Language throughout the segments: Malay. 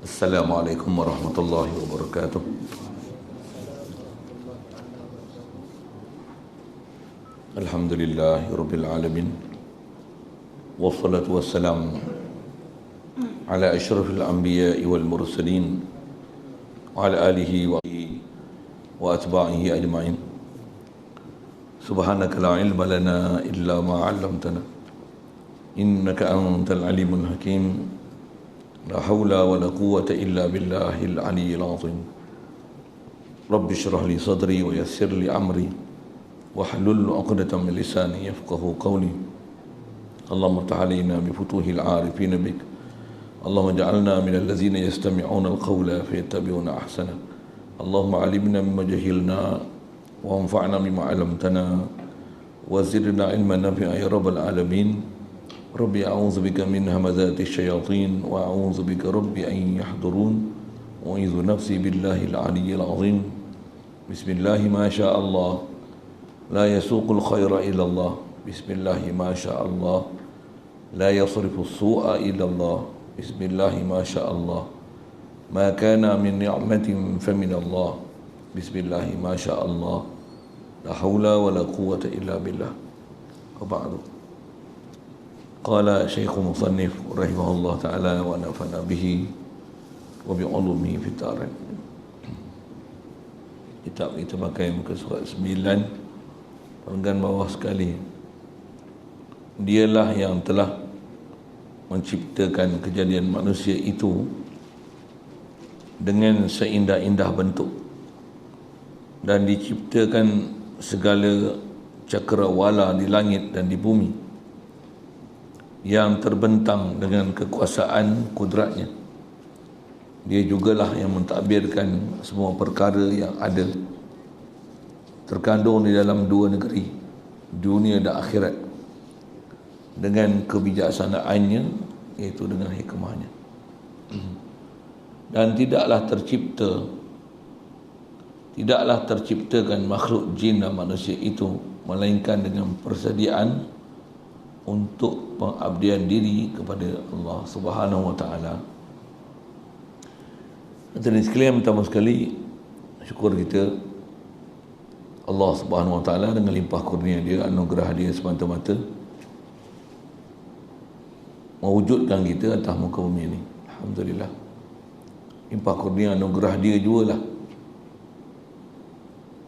Assalamualaikum warahmatullahi wabarakatuh. Alhamdulillahi rabbil alamin. Wassalatu wassalamu ala asyrafil anbiya'i wal mursalin wa ala alihi wa atba'ihi ajma'in. Subhanaka la ilma lana illa ma 'allamtana innaka antal alimul hakim. La hawla wa la quwwata illa billahil aliyyil azim. Rabbi shrah li sadri wa yassir li amri wahlul 'uqdatam min lisani yafqahu qawli. Allahumma ta'alina bi futuhil 'arifin bik. Allahumma ja'alna minal ladzina yastami'una al-qawla fayattabi'una ahsana. Allahumma 'allimna mimma jahilna wa anfa'na mimma 'allamtana wa zidna 'ilman nafi'a ya rabbal alamin. Rabbi a'udzu bika min hamazati syayatin wa a'udzu bika rabbi an yahdurun wa a'udzu nafsi billahi al-'aliyyil 'azim. Bismillah ma syaa Allah la yasuqul khaira illa Allah. Bismillah ma syaa Allah la yasrifu as-su'a illa Allah. Bismillah ma syaa Allah ma kana min ni'matin famin Allah. Bismillah ma syaa Allah la haula wa la quwwata illa billah. Wa ba'du. Qala Syekh Musannif rahimahullah ta'ala wa nafa'na bihi wa bi'ulumihi fid dharain. Kitab kita pakai muka surat 9, panggan bawah sekali. Dialah yang telah menciptakan kejadian manusia itu dengan seindah-indah bentuk dan diciptakan segala cakrawala di langit dan di bumi yang terbentang dengan kekuasaan kudratnya. Dia jugalah yang mentadbirkan semua perkara yang ada terkandung di dalam dua negeri, dunia dan akhirat, dengan kebijaksanaannya, iaitu dengan hikmahnya. Dan tidaklah terciptakan makhluk jin dan manusia itu melainkan dengan persediaan untuk pengabdian diri kepada Allah Subhanahu wa taala. Dan sekalian, pertama sekali syukur kita Allah Subhanahu wa taala dengan limpah kurnia dia, anugerah dia semata-mata mewujudkan kita atas muka bumi ini. Alhamdulillah. Limpah kurnia anugerah dia jugalah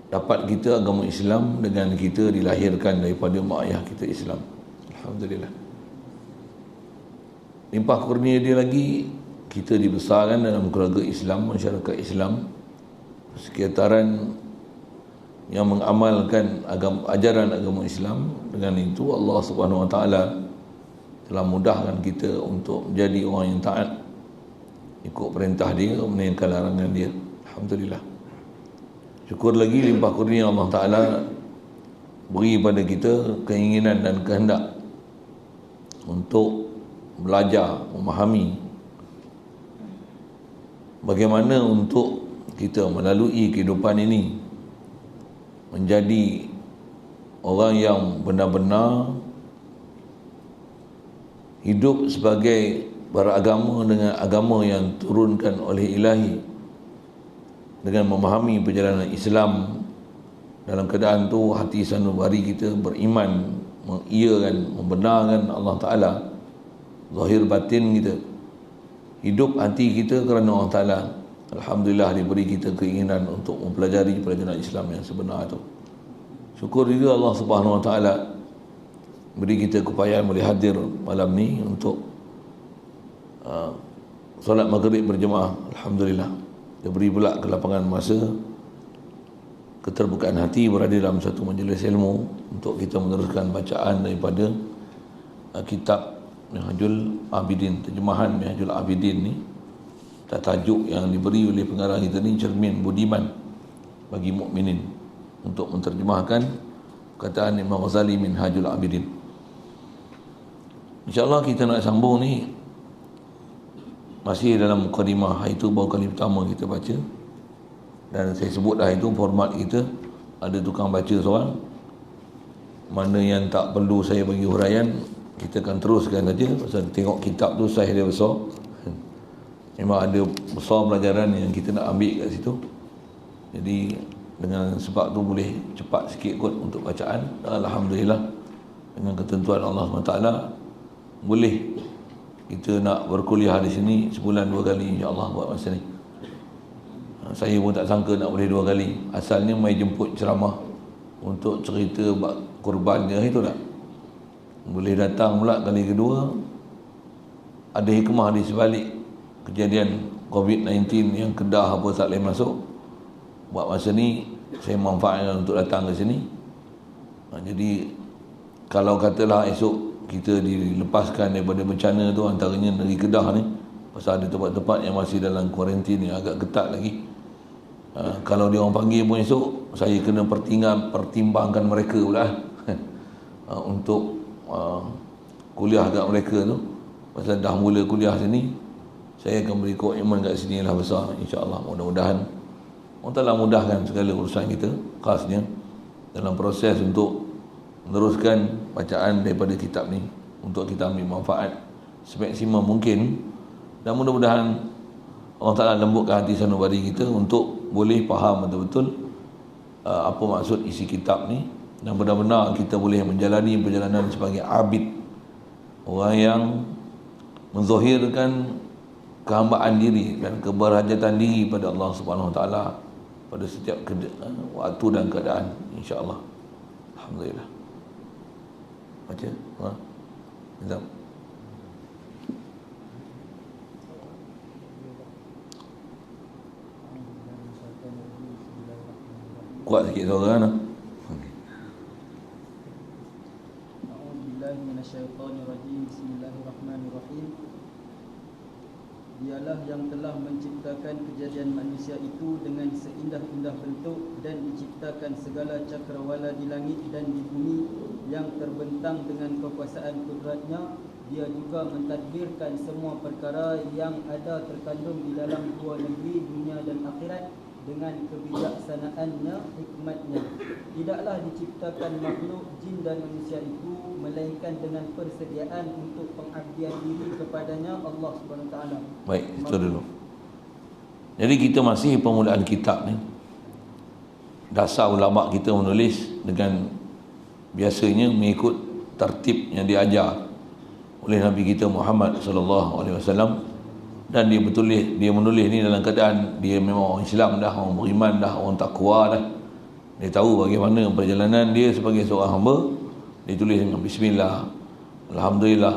dapat kita agama Islam dengan kita dilahirkan daripada mak ayah kita Islam. Alhamdulillah. Limpah kurnia dia lagi, kita dibesarkan dalam keluarga Islam, masyarakat Islam, sekitaran yang mengamalkan ajaran agama Islam. Dengan itu Allah Subhanahu wa taala telah mudahkan kita untuk menjadi orang yang taat, ikut perintah dia, meninggalkan larangan dia. Alhamdulillah. Syukur lagi limpah kurnia Allah taala beri pada kita keinginan dan kehendak untuk belajar, memahami bagaimana untuk kita melalui kehidupan ini menjadi orang yang benar-benar hidup sebagai beragama dengan agama yang turunkan oleh Ilahi, dengan memahami perjalanan Islam. Dalam keadaan tu hati sanubari kita beriman, mengiyakan, membenarkan Allah Ta'ala, zahir batin kita, hidup hati kita kerana Allah Ta'ala. Alhamdulillah diberi kita keinginan untuk mempelajari pelajaran Islam yang sebenar itu. Syukur juga Allah Subhanahu Wa Ta'ala beri kita keupayaan boleh hadir malam ni untuk solat maghrib berjemaah. Alhamdulillah. Dia beri pula kelapangan masa, keterbukaan hati berada dalam satu majlis ilmu untuk kita meneruskan bacaan daripada kitab Minhajul Abidin, terjemahan Minhajul Abidin ni. Tajuk yang diberi oleh pengarang kita ni, cermin budiman bagi mukminin, untuk menterjemahkan perkataan Imam Ghazali Minhajul Abidin. InsyaAllah kita nak sambung ni masih dalam mukadimah. Itu baru kali pertama kita baca, dan saya sebut dah itu format kita. Ada tukang baca seorang, mana yang tak perlu saya bagi huraian, kita akan teruskan saja. Pasal tengok kitab tu saiz dia besar, memang ada besar pelajaran yang kita nak ambil kat situ. Jadi dengan sebab tu boleh cepat sikit kot untuk bacaan. Alhamdulillah, dengan ketentuan Allah SWT boleh kita nak berkuliah di sini sebulan 2 kali insya-Allah buat masa ni. Saya pun tak sangka nak boleh 2 kali. Asalnya mai jemput ceramah untuk cerita korban dia itu tak. Boleh datang pula kali kedua. Ada hikmah di sebalik kejadian COVID-19 yang Kedah apa tak boleh masuk. Buat masa ni saya manfaatkan untuk datang ke sini. Jadi kalau katalah esok kita dilepaskan daripada bencana tu, antaranya dari Kedah ni, pasal ada tempat-tempat yang masih dalam kuarantin yang agak ketat lagi. Kalau dia orang panggil pun esok, saya kena pertimbangkan mereka pula untuk kuliah kat mereka tu. Pasal dah mula kuliah sini, saya akan beri komitmen kat sini lah besar, insya-Allah. Mudah-mudahan Allah Ta'ala mudahkan segala urusan kita, khasnya dalam proses untuk meneruskan bacaan daripada kitab ni, untuk kita ambil manfaat semaksimum mungkin, dan mudah-mudahan Allah Ta'ala lembutkan hati sanubari kita untuk boleh faham betul-betul apa maksud isi kitab ni, dan benar-benar kita boleh menjalani perjalanan sebagai abid, orang yang menzahirkan kehambaan diri dan keberhajatan diri pada Allah Subhanahu Wa Taala pada setiap waktu dan keadaan, insya-Allah. Alhamdulillah. Baca. Jom. Kuat sikit suara kan? A'udzubillahi minasyaitonirrajim. Bismillahirrahmanirrahim. Dialah yang telah menciptakan kejadian manusia itu dengan seindah-indah bentuk dan diciptakan segala cakrawala di langit dan di bumi yang terbentang dengan kekuasaan kudratnya. Dia juga mentadbirkan semua perkara yang ada terkandung di dalam dua negeri, dunia dan akhirat, dengan kebijaksanaannya, hikmatnya. Tidaklah diciptakan makhluk jin dan manusia itu melainkan dengan persediaan untuk pengabdian diri kepadanya Allah Subhanahu Wa Taala. Baik, itu dulu. Jadi kita masih permulaan kitab ni. Dasar ulama kita menulis dengan biasanya mengikut tertib yang diajar oleh Nabi kita Muhammad sallallahu alaihi wasallam, dan dia menulis ni dalam keadaan dia memang orang Islam dah, orang beriman dah, orang takwa dah. Dia tahu bagaimana perjalanan dia sebagai seorang hamba. Dia tulis dengan bismillah, alhamdulillah.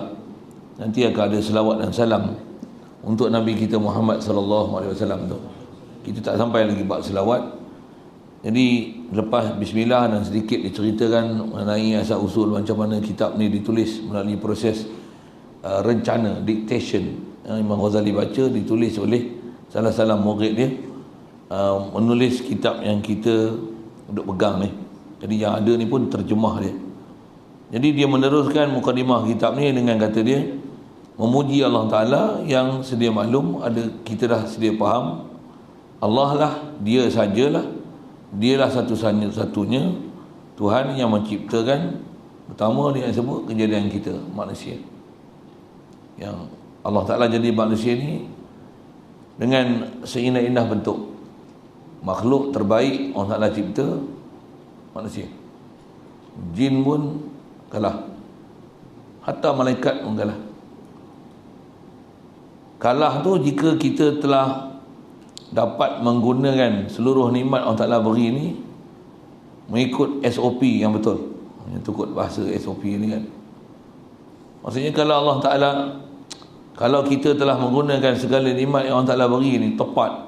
Nanti akan ada selawat dan salam untuk Nabi kita Muhammad sallallahu alaihi wasallam tu. Kita tak sampai lagi bab selawat. Jadi lepas bismillah dan sedikit diceritakan mengenai asal usul macam mana kitab ni ditulis melalui proses rencana, dictation. Imam Ghazali baca, ditulis oleh salah murid dia, menulis kitab yang kita duduk pegang ni. Jadi yang ada ni pun terjemah dia. Jadi dia meneruskan mukadimah kitab ni dengan kata dia memuji Allah Ta'ala yang sedia maklum, kita dah sedia faham, Allah lah, dia sajalah, dialah satu-satunya Tuhan yang menciptakan. Pertama dia sebut kejadian kita manusia, yang Allah Ta'ala jadi manusia ni dengan seindah-indah bentuk. Makhluk terbaik Allah Ta'ala cipta manusia. Jin pun kalah, hatta malaikat pun kalah. Kalah tu jika kita telah dapat menggunakan seluruh nikmat Allah Ta'ala beri ni mengikut SOP yang betul. Yang tukut bahasa SOP ni kan, maksudnya kalau kita telah menggunakan segala nikmat yang Allah Ta'ala beri ni tepat,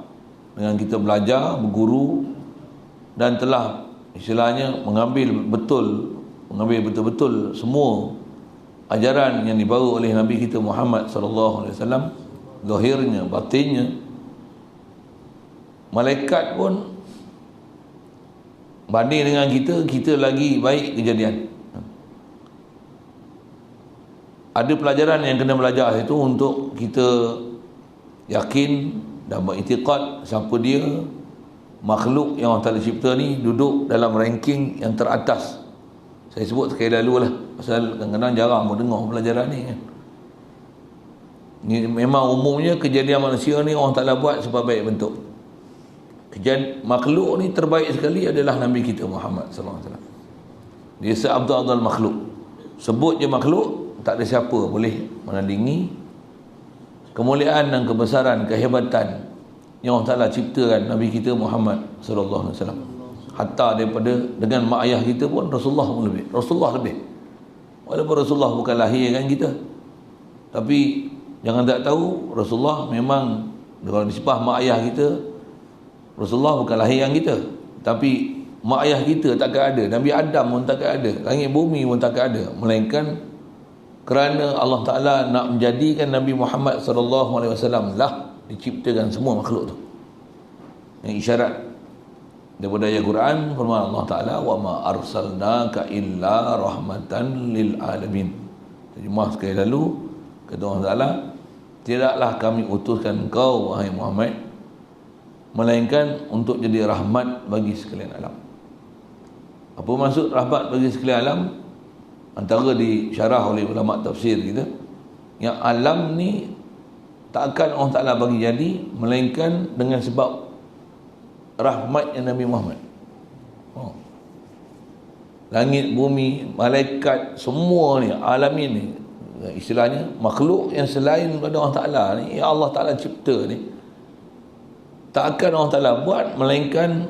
dengan kita belajar, berguru, dan telah istilahnya mengambil betul-betul semua ajaran yang dibawa oleh Nabi kita Muhammad sallallahu alaihi wasallam, zahirnya, batinnya, malaikat pun banding dengan kita lagi baik kejadian. Ada pelajaran yang kena belajar itu untuk kita yakin dan beriktikad siapa dia, makhluk yang Allah Ta'ala cipta ni duduk dalam ranking yang teratas. Saya sebut sekali lalu lah, pasal kadang-kadang jarang mendengar pelajaran ni kan. Ni memang umumnya kejadian manusia ni Allah Ta'ala buat sebab baik bentuk. Makhluk ni terbaik sekali adalah Nabi kita Muhammad sallallahu alaihi wasallam. Dia seabdul makhluk. Sebut je makhluk, tak ada siapa boleh menandingi kemuliaan dan kebesaran, kehebatan yang Allah Ta'ala ciptakan Nabi kita Muhammad sallallahu alaihi wasallam. Hatta daripada dengan mak ayah kita pun Rasulullah pun lebih. Rasulullah lebih. Walaupun Rasulullah bukan lahirkan kita, tapi jangan tak tahu Rasulullah memang, kalau disebah mak ayah kita, Rasulullah bukan lahirkan kita, tapi mak ayah kita takkan ada, Nabi Adam pun takkan ada, langit bumi pun takkan ada, melainkan kerana Allah Ta'ala nak menjadikan Nabi Muhammad SAW lah diciptakan semua makhluk tu. Yang isyarat daripada ayat Quran, firman Allah Ta'ala, wa ma arsalnaka illa rahmatan lil alamin. Terjemah sekali lalu, kata Allah Ta'ala, tidaklah kami utuskan engkau wahai Muhammad melainkan untuk jadi rahmat bagi sekalian alam. Apa maksud rahmat bagi sekalian alam? Antara disyarah oleh ulama tafsir kita, yang alam ni takkan Allah Ta'ala bagi jadi melainkan dengan sebab rahmatnya Nabi Muhammad. Langit, bumi, malaikat, semua ni, alamin ni, istilahnya makhluk yang selain daripada Allah Ta'ala ni, yang Allah Ta'ala cipta ni, takkan Allah Ta'ala buat melainkan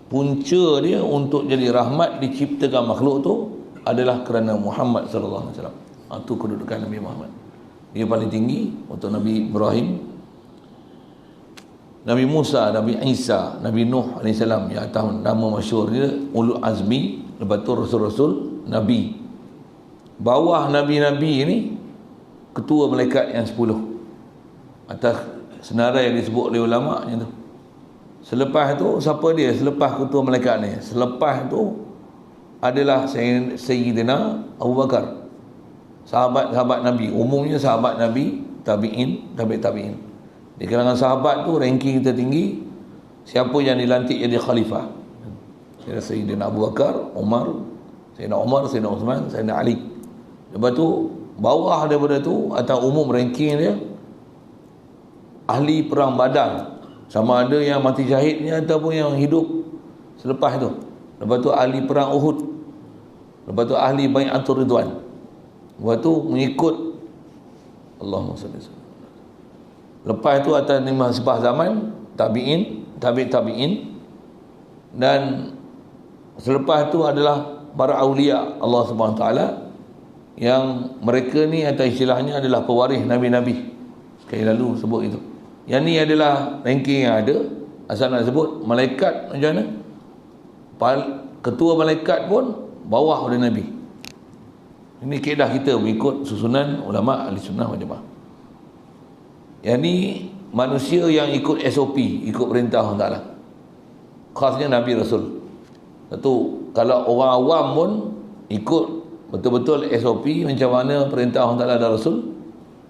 punca dia untuk jadi rahmat diciptakan makhluk tu adalah kerana Muhammad sallallahu alaihi wasallam. Itu kedudukan Nabi Muhammad. Dia paling tinggi untuk Nabi Ibrahim, Nabi Musa, Nabi Isa, Nabi Nuh AS, yang atas nama masyhur dia Ulul Azmi, lepas tu Rasul-Rasul, Nabi. Bawah Nabi-Nabi ni ketua malaikat yang 10 atas senarai yang disebut oleh ulama macam tu. Selepas tu siapa dia? Selepas ketua malaikat ni, selepas tu adalah Sayyidina Abu Bakar, sahabat-sahabat Nabi. Umumnya sahabat Nabi, tabi'in, tabi'in. Di kalangan sahabat tu ranking tertinggi siapa yang dilantik jadi khalifah? Sayyidina Abu Bakar, Umar, Sayyidina Uthman, Sayyidina Ali. Lepas tu bawah daripada tu atau umum ranking dia ahli perang Badar, sama ada yang mati syahidnya ataupun yang hidup selepas tu. Lepas tu ahli perang Uhud. Lepas tu ahli Bai'atul Ridwan. Lepas tu mengikut Allahumma salli alaihi wasallam. Lepas tu atas lima sebah zaman, tabi'in, tabi'in, dan selepas tu adalah para awliya Allah Subhanahu Taala, yang mereka ni atau istilahnya adalah pewaris Nabi-Nabi. Sekali lalu sebut itu. Yang ni adalah ranking yang ada. Asal nak sebut malaikat macam mana? Ketua malaikat pun bawah oleh Nabi. Ini kaedah kita mengikut susunan ulama ahli sunnah wal jamaah. Yang ni manusia yang ikut SOP, ikut perintah Allah Ta'ala, khasnya Nabi Rasul. Satu, kalau orang awam pun ikut betul-betul SOP macam mana perintah Allah Ta'ala dan Rasul,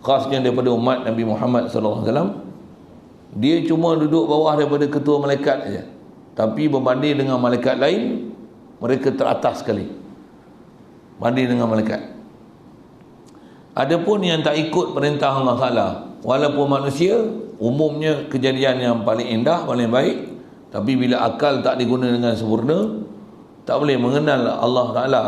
khasnya daripada umat Nabi Muhammad SAW. Dia cuma duduk bawah daripada ketua malaikat saja, tapi berbanding dengan malaikat lain, mereka teratas sekali banding dengan malaikat. Adapun yang tak ikut perintah Allah Ta'ala, walaupun manusia, umumnya kejadian yang paling indah, paling baik, tapi bila akal tak diguna dengan sempurna, tak boleh mengenal Allah Ta'ala,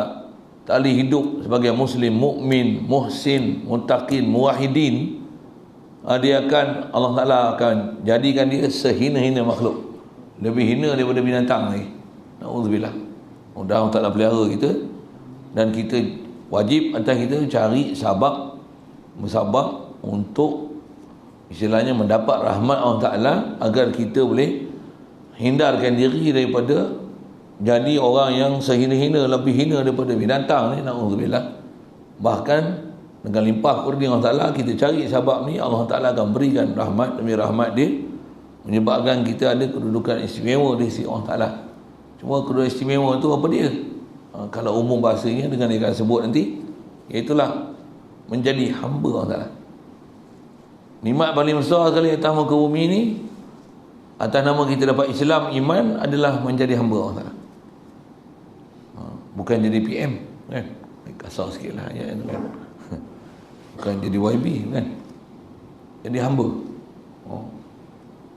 tak boleh hidup sebagai muslim, mukmin, muhsin, muttaqin, muwahhidin, dia akan, Allah Ta'ala akan jadikan dia sehina-hina makhluk, lebih hina daripada binatang lagi. Na'udzubillah. Mudah Allah Ta'ala pelihara kita, dan kita wajib atas kita cari bersabar untuk istilahnya mendapat rahmat Allah Ta'ala, agar kita boleh hindarkan diri daripada jadi orang yang sehina-hina, lebih hina daripada binatang ni. Na'udzubillah. Bahkan dengan limpah kurnia Allah Ta'ala, kita cari sebab ni, Allah Ta'ala akan berikan rahmat demi rahmat dia, menyebabkan kita ada kedudukan istimewa di sisi Allah Ta'ala. Cuma kedudukan istimewa tu apa dia? Kalau umum bahasanya dengan dia akan sebut nanti, iaitulah menjadi hamba Allah Ta'ala. Nikmat paling besar sekali atas muka bumi ni, atas nama kita dapat Islam, iman, adalah menjadi hamba Allah Ta'ala. Bukan jadi PM kan? Kasar sikit lah ayat tu kan. Bukan jadi YB kan. jadi hamba.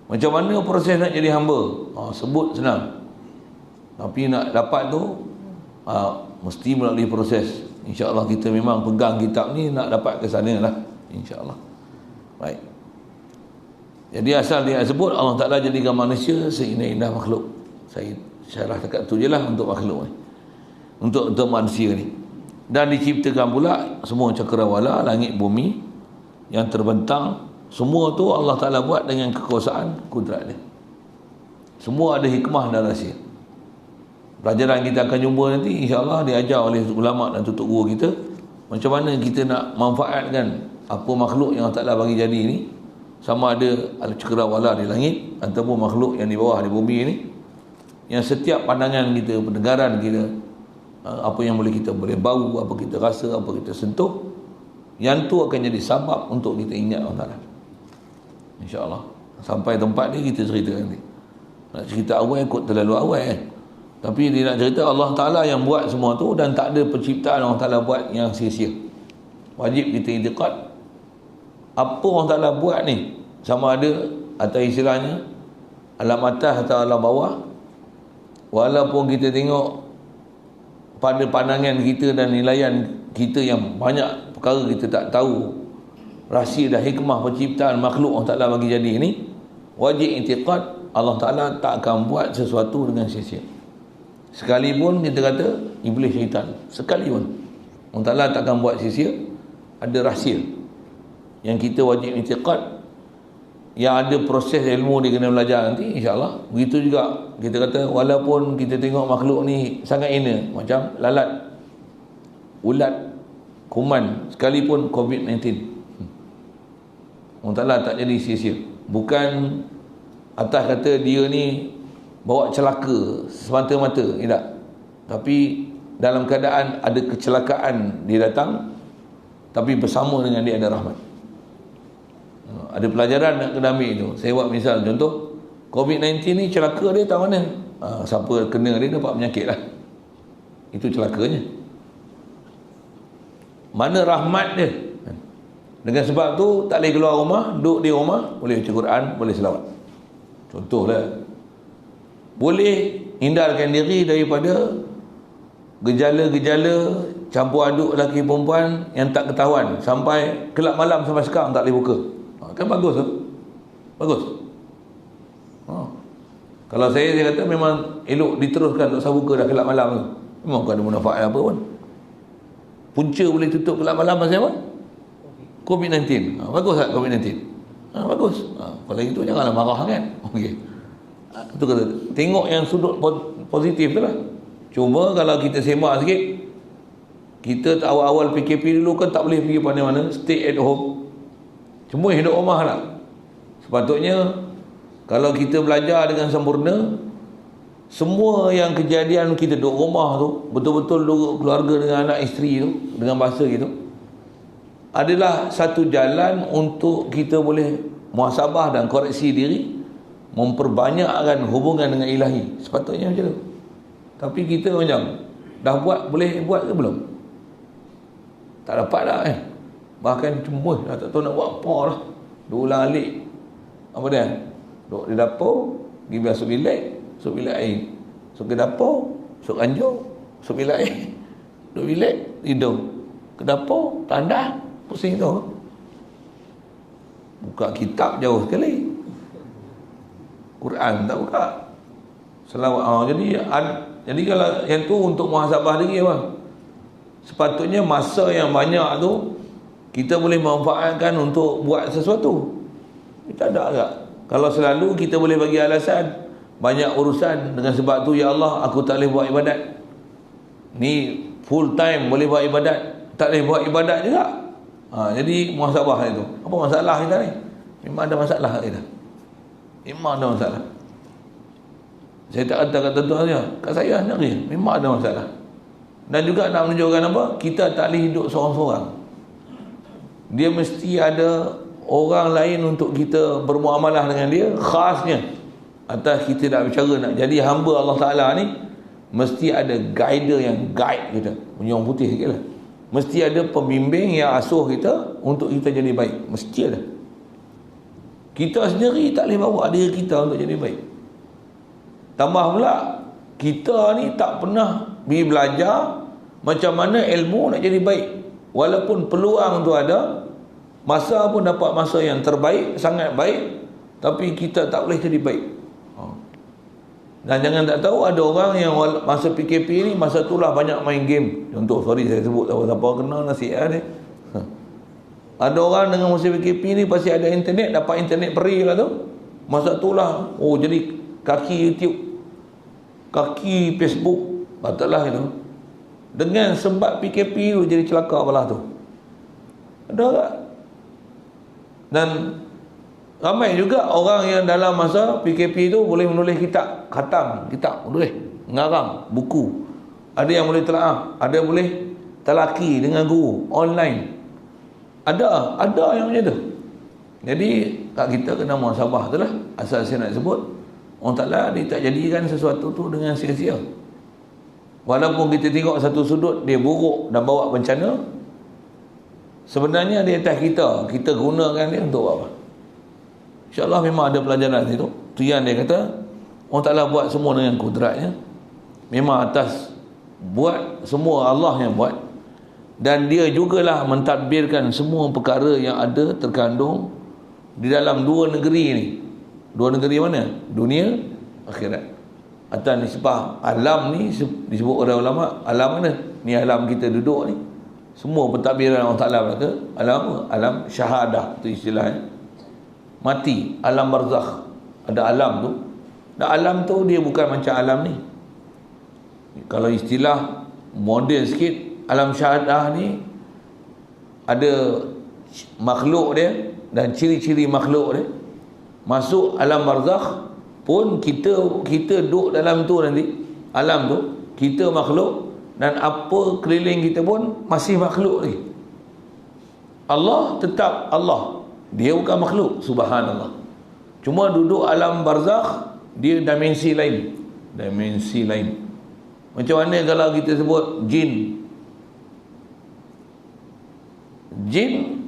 Macam mana proses nak jadi hamba? Sebut senang, tapi nak dapat tu mesti melalui proses. InsyaAllah kita memang pegang kitab ni nak dapat ke sana lah, InsyaAllah. Baik. Jadi asal dia sebut Allah Ta'ala jadikan manusia seindah-indah makhluk. Saya syarah dekat tu je lah untuk makhluk ni, untuk manusia ni. Dan diciptakan pula semua cakrawala, langit bumi yang terbentang, semua tu Allah Ta'ala buat dengan kekuasaan kudrat dia. Semua ada hikmah dan rahsia. Pelajaran kita akan jumpa nanti, insyaAllah diajar oleh ulama dan tutup guru kita macam mana kita nak manfaatkan apa makhluk yang Allah Ta'ala bagi jadi ni, sama ada cakrawala di langit ataupun makhluk yang di bawah di bumi ni, yang setiap pandangan kita, pendengaran kita, apa yang kita boleh bau, apa kita rasa, apa kita sentuh, yang tu akan jadi sebab untuk kita ingat Allah Ta'ala, InsyaAllah. Sampai tempat ni kita cerita nanti. Nak cerita awal kot terlalu awal kan, tapi dia nak cerita Allah Ta'ala yang buat semua tu, dan tak ada penciptaan Allah Ta'ala buat yang sia-sia. Wajib kita i'tiqad apa Allah Ta'ala buat ni, sama ada atau istilahnya alam atas atau alam bawah, walaupun kita tengok pada pandangan kita dan nilaian kita yang banyak perkara kita tak tahu rahsia dan hikmah penciptaan makhluk Allah Ta'ala bagi jadi ni, wajib i'tiqad Allah Ta'ala tak akan buat sesuatu dengan sia-sia. Sekalipun kita kata iblis, syaitan, sekalipun Allah Ta'ala tak akan buat sia-sia. Ada rahsia yang kita wajib i'tiqad, yang ada proses ilmu dia kena belajar nanti, insyaAllah. Begitu juga kita kata walaupun kita tengok makhluk ni sangat hina, macam lalat, ulat, kuman, sekalipun COVID-19, Allah Ta'ala tak jadi sia-sia. Bukan atas kata dia ni bawa celaka semata-mata, tidak, tapi dalam keadaan ada kecelakaan dia datang, tapi bersama dengan dia ada rahmat. Ada pelajaran nak kena ambil tu. Saya buat misal contoh, COVID-19 ni celaka dia tak mana, siapa kena dia dapat penyakit lah, itu celakanya. Mana rahmat dia? Dengan sebab tu tak boleh keluar rumah, duduk di rumah, boleh baca Quran, boleh selawat, contohlah. Boleh hindarkan diri daripada gejala-gejala campur aduk lelaki perempuan yang tak ketahuan, sampai kelab malam sampai sekarang tak boleh buka. Kan bagus tu, bagus. Kalau saya kata memang elok diteruskan tak usah buka dah kelab malam tu, memang bukan ada manfaat apa pun. Punca boleh tutup kelab malam pasal apa? COVID-19. Bagus tak COVID-19? Bagus. Kalau itu janganlah marah kan. Okey. Itu kata, tengok yang sudut positif tu lah. Cuma kalau kita semak sikit, kita awal-awal PKP dulu kan tak boleh pergi mana-mana, stay at home, cuma hidup rumah lah. Sepatutnya kalau kita belajar dengan sempurna, semua yang kejadian kita duduk rumah tu, betul-betul duduk keluarga dengan anak isteri tu, dengan bahasa gitu, adalah satu jalan untuk kita boleh muhasabah dan koreksi diri, memperbanyakkan hubungan dengan ilahi. Sepatutnya macam tu. Tapi kita macam dah buat, boleh buat ke belum? Tak dapat dah kan. Bahkan cuma dah tak tahu nak buat apa lah. Ulang alik apa dia, duduk di dapur, pergi masuk bilik air, masuk ke dapur, masuk ranjung, masuk bilik air, duduk bilik, tidur, ke dapur, tandas, pusing tu. Buka kitab jauh sekali, Quran tak buka, selawat. Jadi kalau yang tu untuk muhasabah diri apa? Sepatutnya masa yang banyak tu kita boleh manfaatkan untuk buat sesuatu. Kita ada tak? Kalau selalu kita boleh bagi alasan banyak urusan, dengan sebab tu ya Allah aku tak boleh buat ibadat. Ni full time boleh buat ibadat, tak boleh buat ibadat juga. Jadi muhasabah itu. Apa masalah kita ni? Memang ada masalah kita. Memang ada masalah. Saya tak kata kat tuan saja, kat saya sendiri memang ada masalah. Dan juga nak menunjukkan apa? Kita tak boleh hidup seorang-seorang. Dia mesti ada orang lain untuk kita bermuamalah dengan dia, khasnya atas kita nak bicara, nak jadi hamba Allah Ta'ala ni, mesti ada guider yang guide kita, punya orang putih sikit lah. Mesti ada pembimbing yang asuh kita untuk kita jadi baik, mesti ada. Kita sendiri tak boleh bawa diri kita untuk jadi baik. Tambah pula, kita ni tak pernah pergi belajar macam mana ilmu nak jadi baik. Walaupun peluang tu ada, masa pun dapat masa yang terbaik, sangat baik, tapi kita tak boleh jadi baik. Dan jangan tak tahu, ada orang yang masa PKP ni, masa tu lah banyak main game. Contoh, sorry saya sebut siapa kena nasihat ni. Ada orang dengan masa PKP ni pasti ada internet, dapat internet free lah tu. Masa tu lah, jadi kaki YouTube, kaki Facebook, patutlah itu. Dengan sebab PKP tu jadi celaka belah tu. Ada tak? Dan ramai juga orang yang dalam masa PKP tu boleh menulis kitab, khatam kitab, boleh mengarang buku. Ada yang boleh telaah, ada boleh talaki dengan guru online. Ada yang macam tu. Jadi kat kita kena muhasabah tu lah. Asal saya nak sebut, Allah Ta'ala dia tak jadikan sesuatu tu dengan sia-sia. Walaupun kita tengok satu sudut dia buruk dan bawa bencana, sebenarnya di atas kita gunakan dia untuk apa? InsyaAllah memang ada pelajaran situ. Tu yang dia kata, Allah Ta'ala buat semua dengan kudratnya. Memang atas buat semua Allah yang buat. Dan dia jugalah mentadbirkan semua perkara yang ada terkandung di dalam dua negeri ni. Dua negeri mana? Dunia, akhirat. Atas nisbah alam ni disebut oleh ulama, alam mana? Ni alam kita duduk ni. Semua pentadbiran Allah Ta'ala berkata, alam apa? Alam syahadah, tu istilahnya. Mati, alam barzakh. Ada alam tu. Dan alam tu dia bukan macam alam ni. Kalau istilah modern sikit, alam syahadah ni ada makhluk dia dan ciri-ciri makhluk dia. Masuk alam barzakh pun kita duduk dalam tu nanti. Alam tu, kita makhluk, dan apa keliling kita pun masih makhluk lagi. Allah tetap Allah. Dia bukan makhluk, subhanallah. Cuma duduk alam barzakh, dia dimensi lain. Dimensi lain. Macam mana kalau kita sebut jin? Jin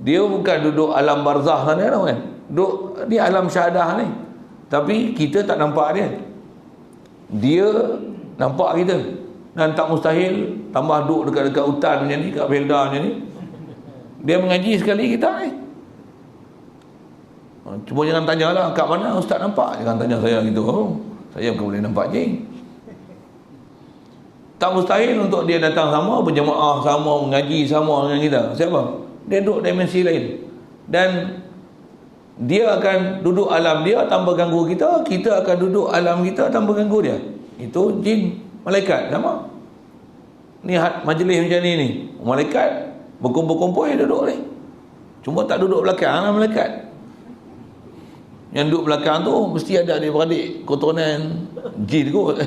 dia bukan duduk alam barzakh sana kan? Duduk di alam syahadah ni. Tapi kita tak nampak dia. Dia nampak kita. Dan tak mustahil tambah duduk dekat-dekat hutan macam ni, kat Felda macam ni. Dia mengaji sekali kita ni. Cuma jangan tanyalah kat mana ustaz nampak. Jangan tanya saya gitu. Saya bukan boleh nampak jin. Tak mustahil untuk dia datang sama, berjemaah sama, mengaji sama dengan kita. Siapa? Dia duduk dimensi lain. Dan dia akan duduk alam dia tanpa ganggu kita, kita akan duduk alam kita tanpa ganggu dia. Itu jin, malaikat sama. Ni majlis macam ni. Malaikat berkumpul-kumpul dia duduk ni. Cuma tak duduk belakang lah malaikat. Yang duduk belakang tu mesti ada adik-beradik keturunan jin kot.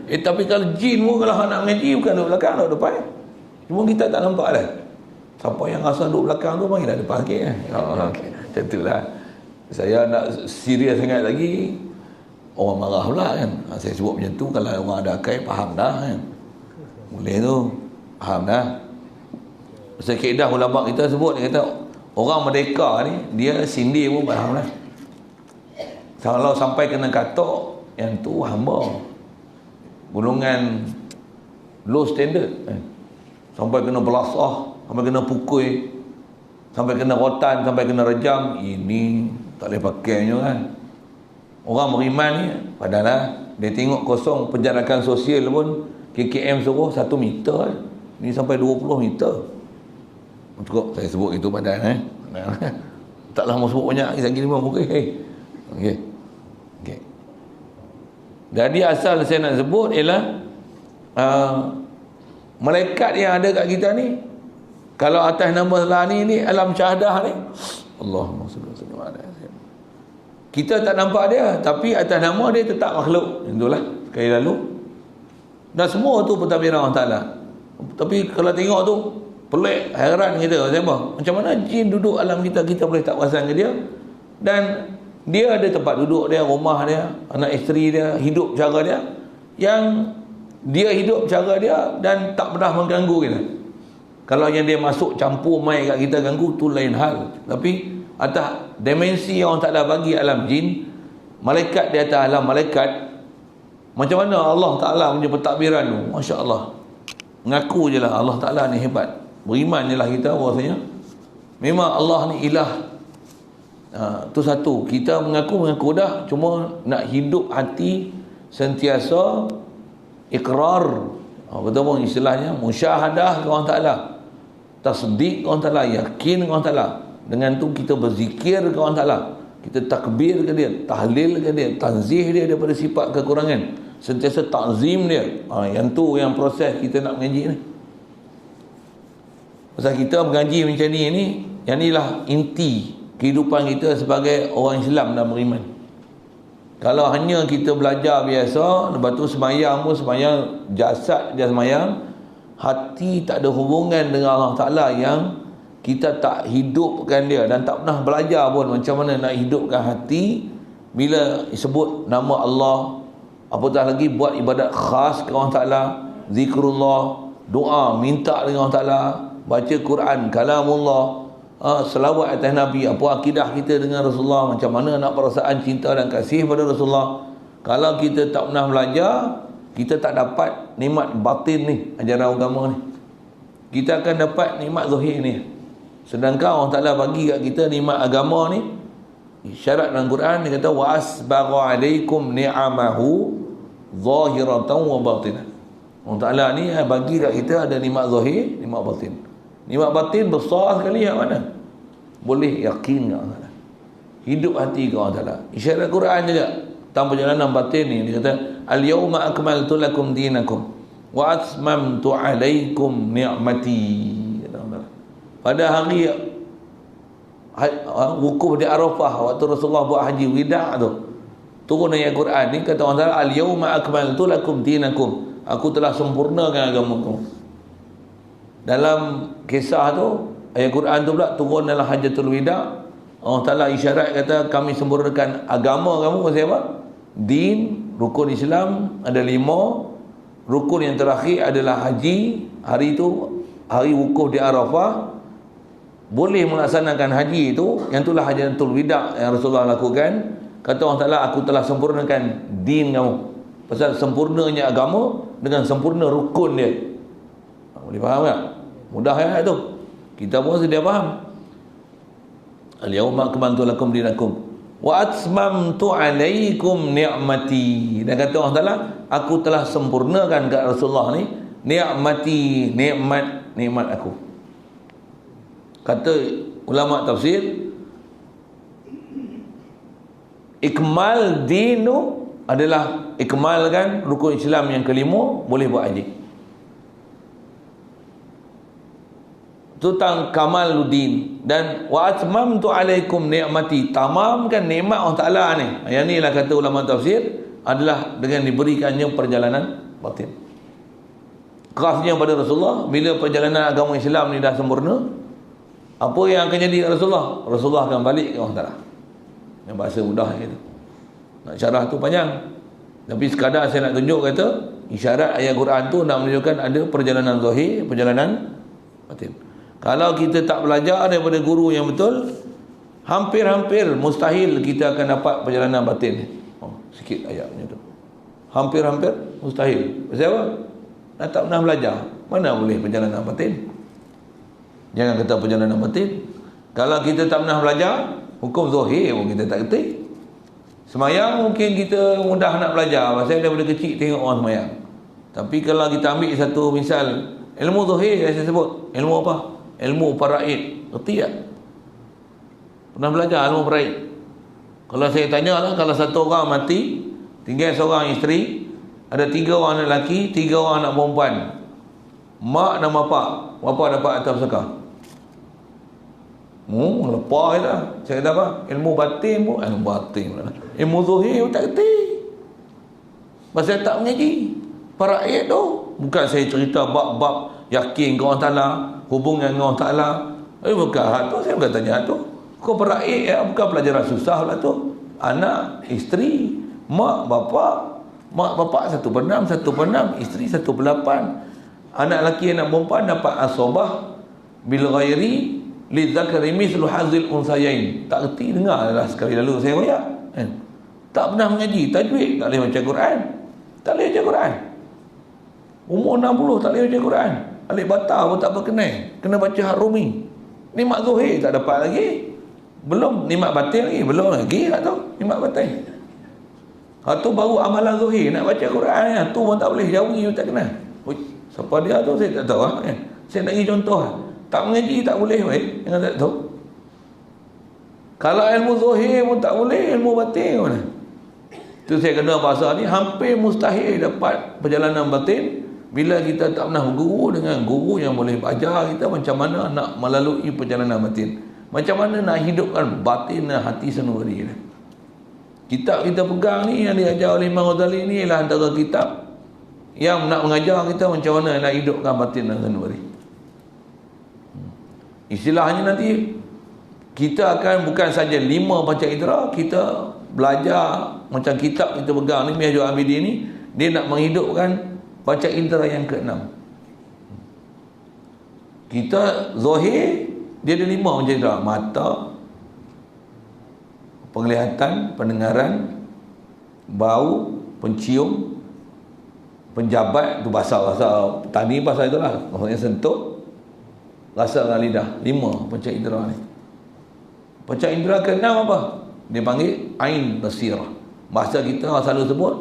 Tapi kalau jin pun, kalau nak mengaji bukan duduk belakang, duduk depan. Cuma kita tak nampak lah. Siapa yang rasa duduk belakang tu panggil dah depan sikit. Okay. Macam tu lah. Saya nak serius sangat lagi, orang marah pula kan. Saya sebut macam tu, kalau orang ada akal faham dah kan. Boleh tu, faham dah. Pasal kaedah ulama kita sebut, dia kata orang merdeka ni, dia sindir pun faham lah. Kalau sampai kena katok, yang tu hamba golongan low standard sampai kena belasah, sampai kena pukul, sampai kena rotan, sampai kena rejam, ini tak boleh pakainya kan. Orang beriman ni padahal dia tengok kosong, penjarakan sosial pun KKM suruh 1 meter ni sampai 20 meter. Cukup saya sebut itu padahal taklah mau sebut banyak lagi ni pun okey. Jadi asal saya nak sebut ialah malaikat yang ada kat kita ni, kalau atas nama lah ni alam syahadah ni, Allahumma salli alaihi wasallam, kita tak nampak dia, tapi atas nama dia tetap makhluk. Itulah sekali lalu. Dan semua tu pentadbiran Allah Ta'ala. Tapi kalau tengok tu pelik, hairan kita, siapa? Macam mana jin duduk alam kita, kita boleh tak perasan ke dia. Dan dia ada tempat duduk dia, rumah dia, anak isteri dia, hidup cara dia, yang dia hidup cara dia dan tak pernah mengganggu kita. Kalau yang dia masuk campur mai kat kita ganggu, tu lain hal. Tapi atas dimensi yang Allah Ta'ala bagi alam jin, malaikat di atas alam malaikat. Macam mana Allah Ta'ala punya pentadbiran tu, Masya Allah. Mengaku je lah Allah Ta'ala ni hebat. Beriman je lah kita bahasanya memang Allah ni ilah. Tu satu, kita mengaku dah, cuma nak hidup hati sentiasa ikrar, betul pun istilahnya musyahadah ke Allah Ta'ala, tasdik ke Allah Ta'ala, yakin ke Allah Ta'ala. Dengan tu kita berzikir ke Allah Ta'ala, kita takbir ke dia, tahlil ke dia, tanzih dia daripada sifat kekurangan, sentiasa takzim dia. Yang tu yang proses kita nak mengaji ni. Pasal kita mengaji macam ni, yang inilah inti kehidupan kita sebagai orang Islam dan beriman. Kalau hanya kita belajar biasa, lepas tu semayang pun semayang jasad je semayang, hati tak ada hubungan dengan Allah Ta'ala, yang kita tak hidupkan dia dan tak pernah belajar pun macam mana nak hidupkan hati. Bila sebut nama Allah, apatah lagi buat ibadat khas ke Allah Ta'ala, zikrullah, doa, minta dengan Allah Ta'ala, baca Quran, kalamullah, selawat atas Nabi, apa akidah kita dengan Rasulullah, macam mana nak perasaan cinta dan kasih pada Rasulullah. Kalau kita tak pernah belajar, kita tak dapat nikmat batin ni, ajaran agama ni. Kita akan dapat nikmat zahir ni. Sedangkan Allah Ta'ala bagi kat kita nikmat agama ni, syarat dalam Quran dia kata wa asbagha alaikum ni'amahu zahiratan wa batinah. Allah Ta'ala ni bagi kat kita ada nikmat zahir, nikmat batin. Nikmat batin besar sekali, yang mana? Boleh yakin kat Allah Ta'ala, hidup hati kat Allah Ta'ala. Isyarat Quran juga tentang perjalanan batin ni, dia kata al-yawma akmaltu lakum dinakum wa atmamtu alaikum ni'mati. Pada hari wukuf di Arafah, waktu Rasulullah buat haji wida' tu, turun ayat Quran ni, kata Allah Ta'ala al-yawma akmaltu lakum dinakum, aku telah sempurnakan agamamu. Dalam kisah tu, ayat Quran tu pula turun dalam hajatul wida'. Allah Ta'ala isyarat kata kami sempurnakan agama kamu. Maksudnya apa? Din, rukun Islam ada 5. Rukun yang terakhir adalah haji. Hari tu, hari wukuf di Arafah, boleh melaksanakan haji itu, yang itulah hajatul wida' yang Rasulullah lakukan. Kata Allah Ta'ala, aku telah sempurnakan din kamu. Pasal sempurnanya agama dengan sempurna rukun dia. Boleh faham tak? Mudah ya itu. Kita pun sedia faham. Al-yawma akmaltu lakum dinakum wa atmamtu alaikum ni'mati. Dan kata Allah Ta'ala, aku telah sempurnakan kat Rasulullah ni ni'mati, nikmat aku. Kata ulama tafsir, ikmal dinu adalah ikmalkan rukun Islam yang kelima, boleh buat haji. Itu tentang kamaluddin. Dan wa atmamtu alaikum ni'mati, tamamkan nikmat Allah Ta'ala ni. Yang ni lah kata ulama tafsir, adalah dengan diberikannya perjalanan batin. Khasnya pada Rasulullah, bila perjalanan agama Islam ni dah sempurna, apa yang akan jadi Rasulullah? Rasulullah akan balik ke Allah Ta'ala. Yang bahasa mudah gitu. Nak syarah tu panjang, tapi sekadar saya nak tunjuk kata isyarat ayat Quran tu nak menunjukkan ada perjalanan zahir, perjalanan batin. Kalau kita tak belajar daripada guru yang betul, hampir-hampir mustahil kita akan dapat perjalanan batin. Sikit ayat macam tu. Hampir-hampir mustahil. Pasal apa? Nak tak pernah belajar, mana boleh perjalanan batin? Jangan kata perjalanan batin. Kalau kita tak pernah belajar, hukum zahir pun kita tak kerti. Semayang mungkin kita mudah nak belajar, pasal daripada kecil tengok orang semayang. Tapi kalau kita ambil satu misal, ilmu zahir yang saya sebut, ilmu apa? Ilmu faraid. Kerti tak? Pernah belajar ilmu faraid? Kalau saya tanya lah, kalau satu orang mati, tinggal seorang isteri, ada 3 orang anak lelaki, 3 orang anak perempuan, mak dan bapak dapat atas sedekah. Lepas je lah. Saya kata apa? Ilmu batin pun, ilmu zahir pun tak kerti. Pasal tak mengaji faraid tu. Bukan saya cerita bab-bab yakin ke Allah Ta'ala, hubungan dengan Allah Ta'ala. Bukan tu, saya bukan tanya tu. Kau faraid ya, bukan pelajaran susah lah tu. Anak, isteri, mak, bapak 1/6, isteri 1/8. Anak lelaki, anak perempuan dapat asabah bil ghairi lidzakari mithlu hazil unsayain. Tak reti dengar lah sekali lalu saya royak kan. Tak pernah mengaji tajwid, tak boleh baca Quran, tak boleh baca Quran. Umur 60 tak boleh baca Quran, alif bata pun tak berkenal, kena baca Harumi. Nikmat zuhir tak dapat lagi, belum nikmat batin lagi, belum lagi tak tahu nikmat batin. Tu baru amalan zuhir, nak baca Quran ya, tu pun tak boleh, jauhi tak kenal. Siapa dia tu saya tak tahu kan. Saya nak bagi contoh tak mengaji tak boleh yang tak tahu. Kalau ilmu zuhir pun tak boleh, ilmu batin mana. Tu saya kena bahasa ni hampir mustahil dapat perjalanan batin bila kita tak pernah berguru dengan guru yang boleh ajar kita macam mana nak melalui perjalanan batin, macam mana nak hidupkan batin dan hati sendiri. Kitab kita pegang ni yang diajar oleh Imam Ghazali ni ialah antara kitab yang nak mengajar kita macam mana nak hidupkan batin dan sendiri. Istilahnya nanti kita akan bukan saja 5 panca indera, kita belajar macam kitab kita pegang ni Minhajul Abidin ni, dia nak menghidupkan panca indera yang ke-6. Kita zahir dia ada 5 panca indera: mata, penglihatan, pendengaran, bau, pencium, penjabat, tu bahasa tani, bahasa itulah maksudnya sentuh, rasa dengan lidah. 5 panca indera ni. Panca indera ke-6 apa? Dia panggil ain basirah. Bahasa kita selalu sebut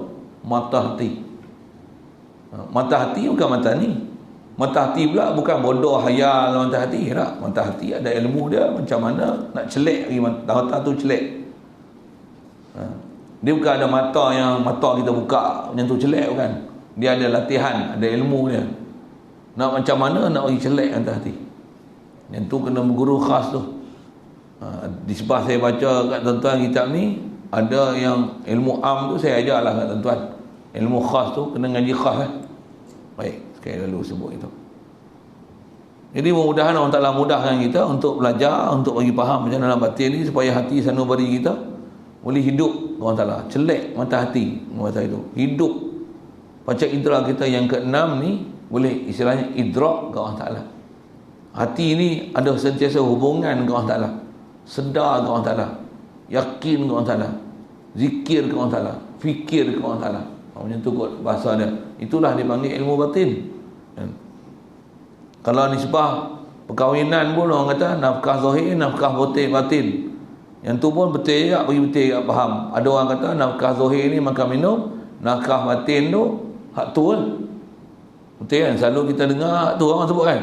mata hati. Mata hati bukan mata ni. Mata hati pula bukan bodoh hayal mata hati tak. Mata hati ada ilmu dia macam mana nak celek lagi mata tu celek. Dia bukan ada mata yang mata kita buka macam tu celek, bukan. Dia ada latihan, ada ilmu dia. Nak macam mana nak bagi celek mata hati. Yang tu kena berguru khas tu. Di sebelah saya baca kat tuan-tuan kitab ni, ada yang ilmu am tu saya ajarlah kat tuan-tuan. Ilmu khas tu kena ngaji khas lah. Baik, sekali lalu sebut itu. Jadi mudah-mudahan Allah Ta'ala mudahkan kita untuk belajar, untuk bagi faham macam mana batin ni, supaya hati sanubari kita boleh hidup Allah Ta'ala. Celek mata hati, mata itu hidup panca indera kita yang ke-6 ni, boleh istilahnya idrak ke Allah Ta'ala. Hati ni ada sentiasa hubungan ke Allah Ta'ala, sedar ke Allah Ta'ala, yakin ke Allah Ta'ala, zikir ke Allah Ta'ala, fikir ke Allah Ta'ala. Macam tu kot bahasa dia. Itulah dipanggil ilmu batin. Kalau nisbah perkahwinan pun orang kata nafkah zahir, nafkah batin. Yang tu pun betul tak, bagi betul tak faham. Ada orang kata nafkah zahir ni makan minum, nafkah batin tu hak tu kan. Betul kan? Selalu kita dengar hak tu orang sebut kan.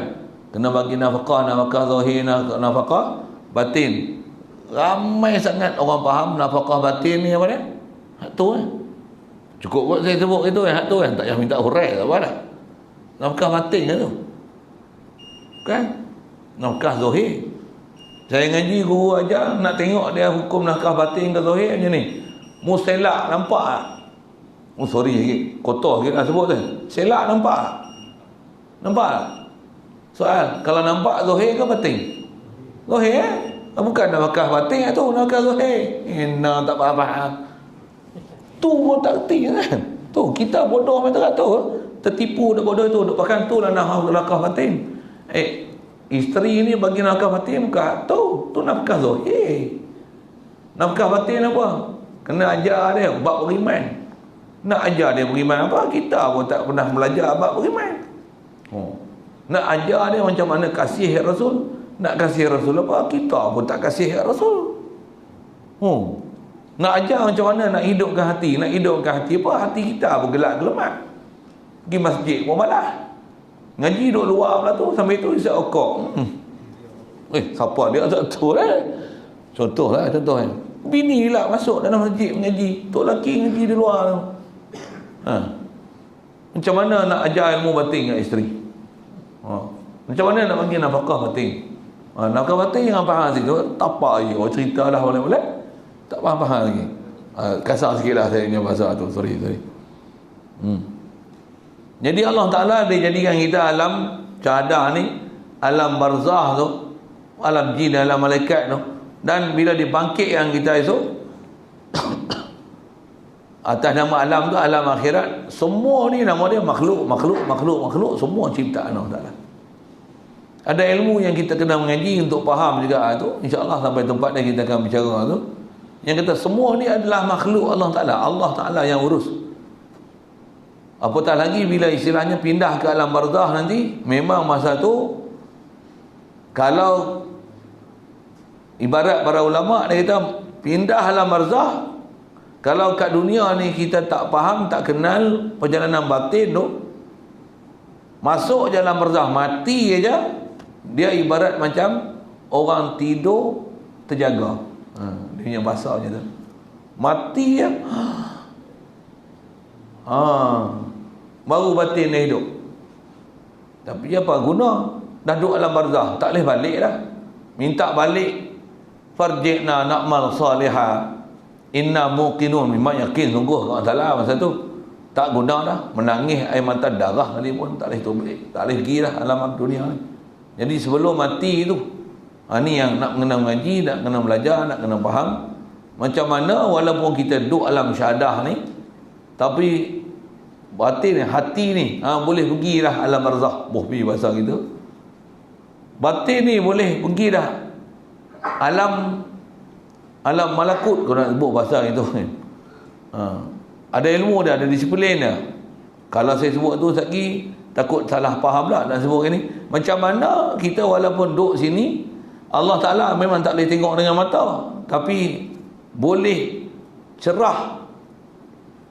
Kena bagi nafkah zahir, nafkah batin. Ramai sangat orang faham nafkah batin ni apa dia? Hak tu kan. Cukup buat saya sebut itu hak tu kan. Tak payah minta hurai tak apa dah. Nafkah batin kan tu. Kan? Nafkah zahir. Saya ngaji guru ajar nak tengok dia hukum nafkah batin ke zahir macam ni. Selak nampak tak? Sorry sikit, kotor sikit lah sebut tu. Selak nampak tak? Nampak tak? Soal, kalau nampak zahir ke batin? Zahir eh? Bukan nafkah batin tu, nafkah zahir. Tak faham. Tu pun tak kerti kan? Tu kita bodoh macam tu, tertipu dak bodoh tu, dak pakai tu lah nafkah batin. Isteri ni bagi nafkah batin bukan tu nafkah zahir. Nafkah batin apa? Kena ajar dia bab beriman. Nak ajar dia beriman apa? Kita pun tak pernah belajar bab beriman. Nak ajar dia macam mana kasih Rasul. Nak kasih Rasul apa? Kita pun tak kasih Rasul. Nak ajar macam mana nak hidupkan hati. Nak hidupkan hati apa? Hati kita pun gelak gelemat. Pergi masjid pun malah. Ngaji duduk luar pula tu, sampai tu isap okok. Siapa dia tak tahu lah. Contoh kan. Bini lah masuk dalam masjid mengaji. Tok lelaki ngaji di luar tu. Macam mana nak ajar ilmu batin kat isteri? Macam mana nak bagi nafkah batin? Nafkah batin yang faham situ. Tak apa je. Orang cerita dah boleh-boleh. Tak faham lagi. Kasar sikit lah saya punya bahasa tu. Sorry. Jadi Allah Ta'ala dia jadikan kita alam syahadah ni, alam barzah tu, alam jin, alam malaikat tu. Dan bila dibangkitkan kita esok atas nama alam tu, alam akhirat, semua ni nama dia makhluk, semua ciptaan Allah Ta'ala. Ada ilmu yang kita kena mengaji untuk faham juga tu. InsyaAllah sampai tempat ni kita akan bicara tu. Yang kata semua ni adalah makhluk Allah Ta'ala. Allah Ta'ala yang urus. Apatah lagi bila istilahnya pindah ke alam barzah nanti, memang masa tu kalau ibarat para ulama dia kata pindah alam barzah, kalau kat dunia ni kita tak faham, tak kenal perjalanan batin tu, masuk jalan barzah mati aja, dia ibarat macam orang tidur terjaga. Dia punya bahasa macam tu. Mati ya. Baru batin dia hidup. Tapi apa guna? Dah duduk alam barzah, tak boleh balik dah. Minta balik, farji'na na'mal salihah inna muqinun, memang yakin sungguh kalau salah masa tu. Tak guna dah, menangis air mata darah kali pun tak boleh tobek, tak boleh pergi dah alam dunia ni. Jadi sebelum mati tu, ni yang nak kena mengaji, nak kena belajar, nak kena faham macam mana walaupun kita duduk alam syahadah ni, tapi batin, hati ni boleh pergi dah alam barzakh. Pergi bahasa kita, batin ni boleh pergi dah alam malakut, kalau nak sebut bahasa itu. Ada ilmu dia, ada disiplin dia. Kalau saya sebut tu lagi takut salah faham pula nak sebut ni. Macam mana kita walaupun duduk sini, Allah Ta'ala memang tak boleh tengok dengan mata, tapi boleh cerah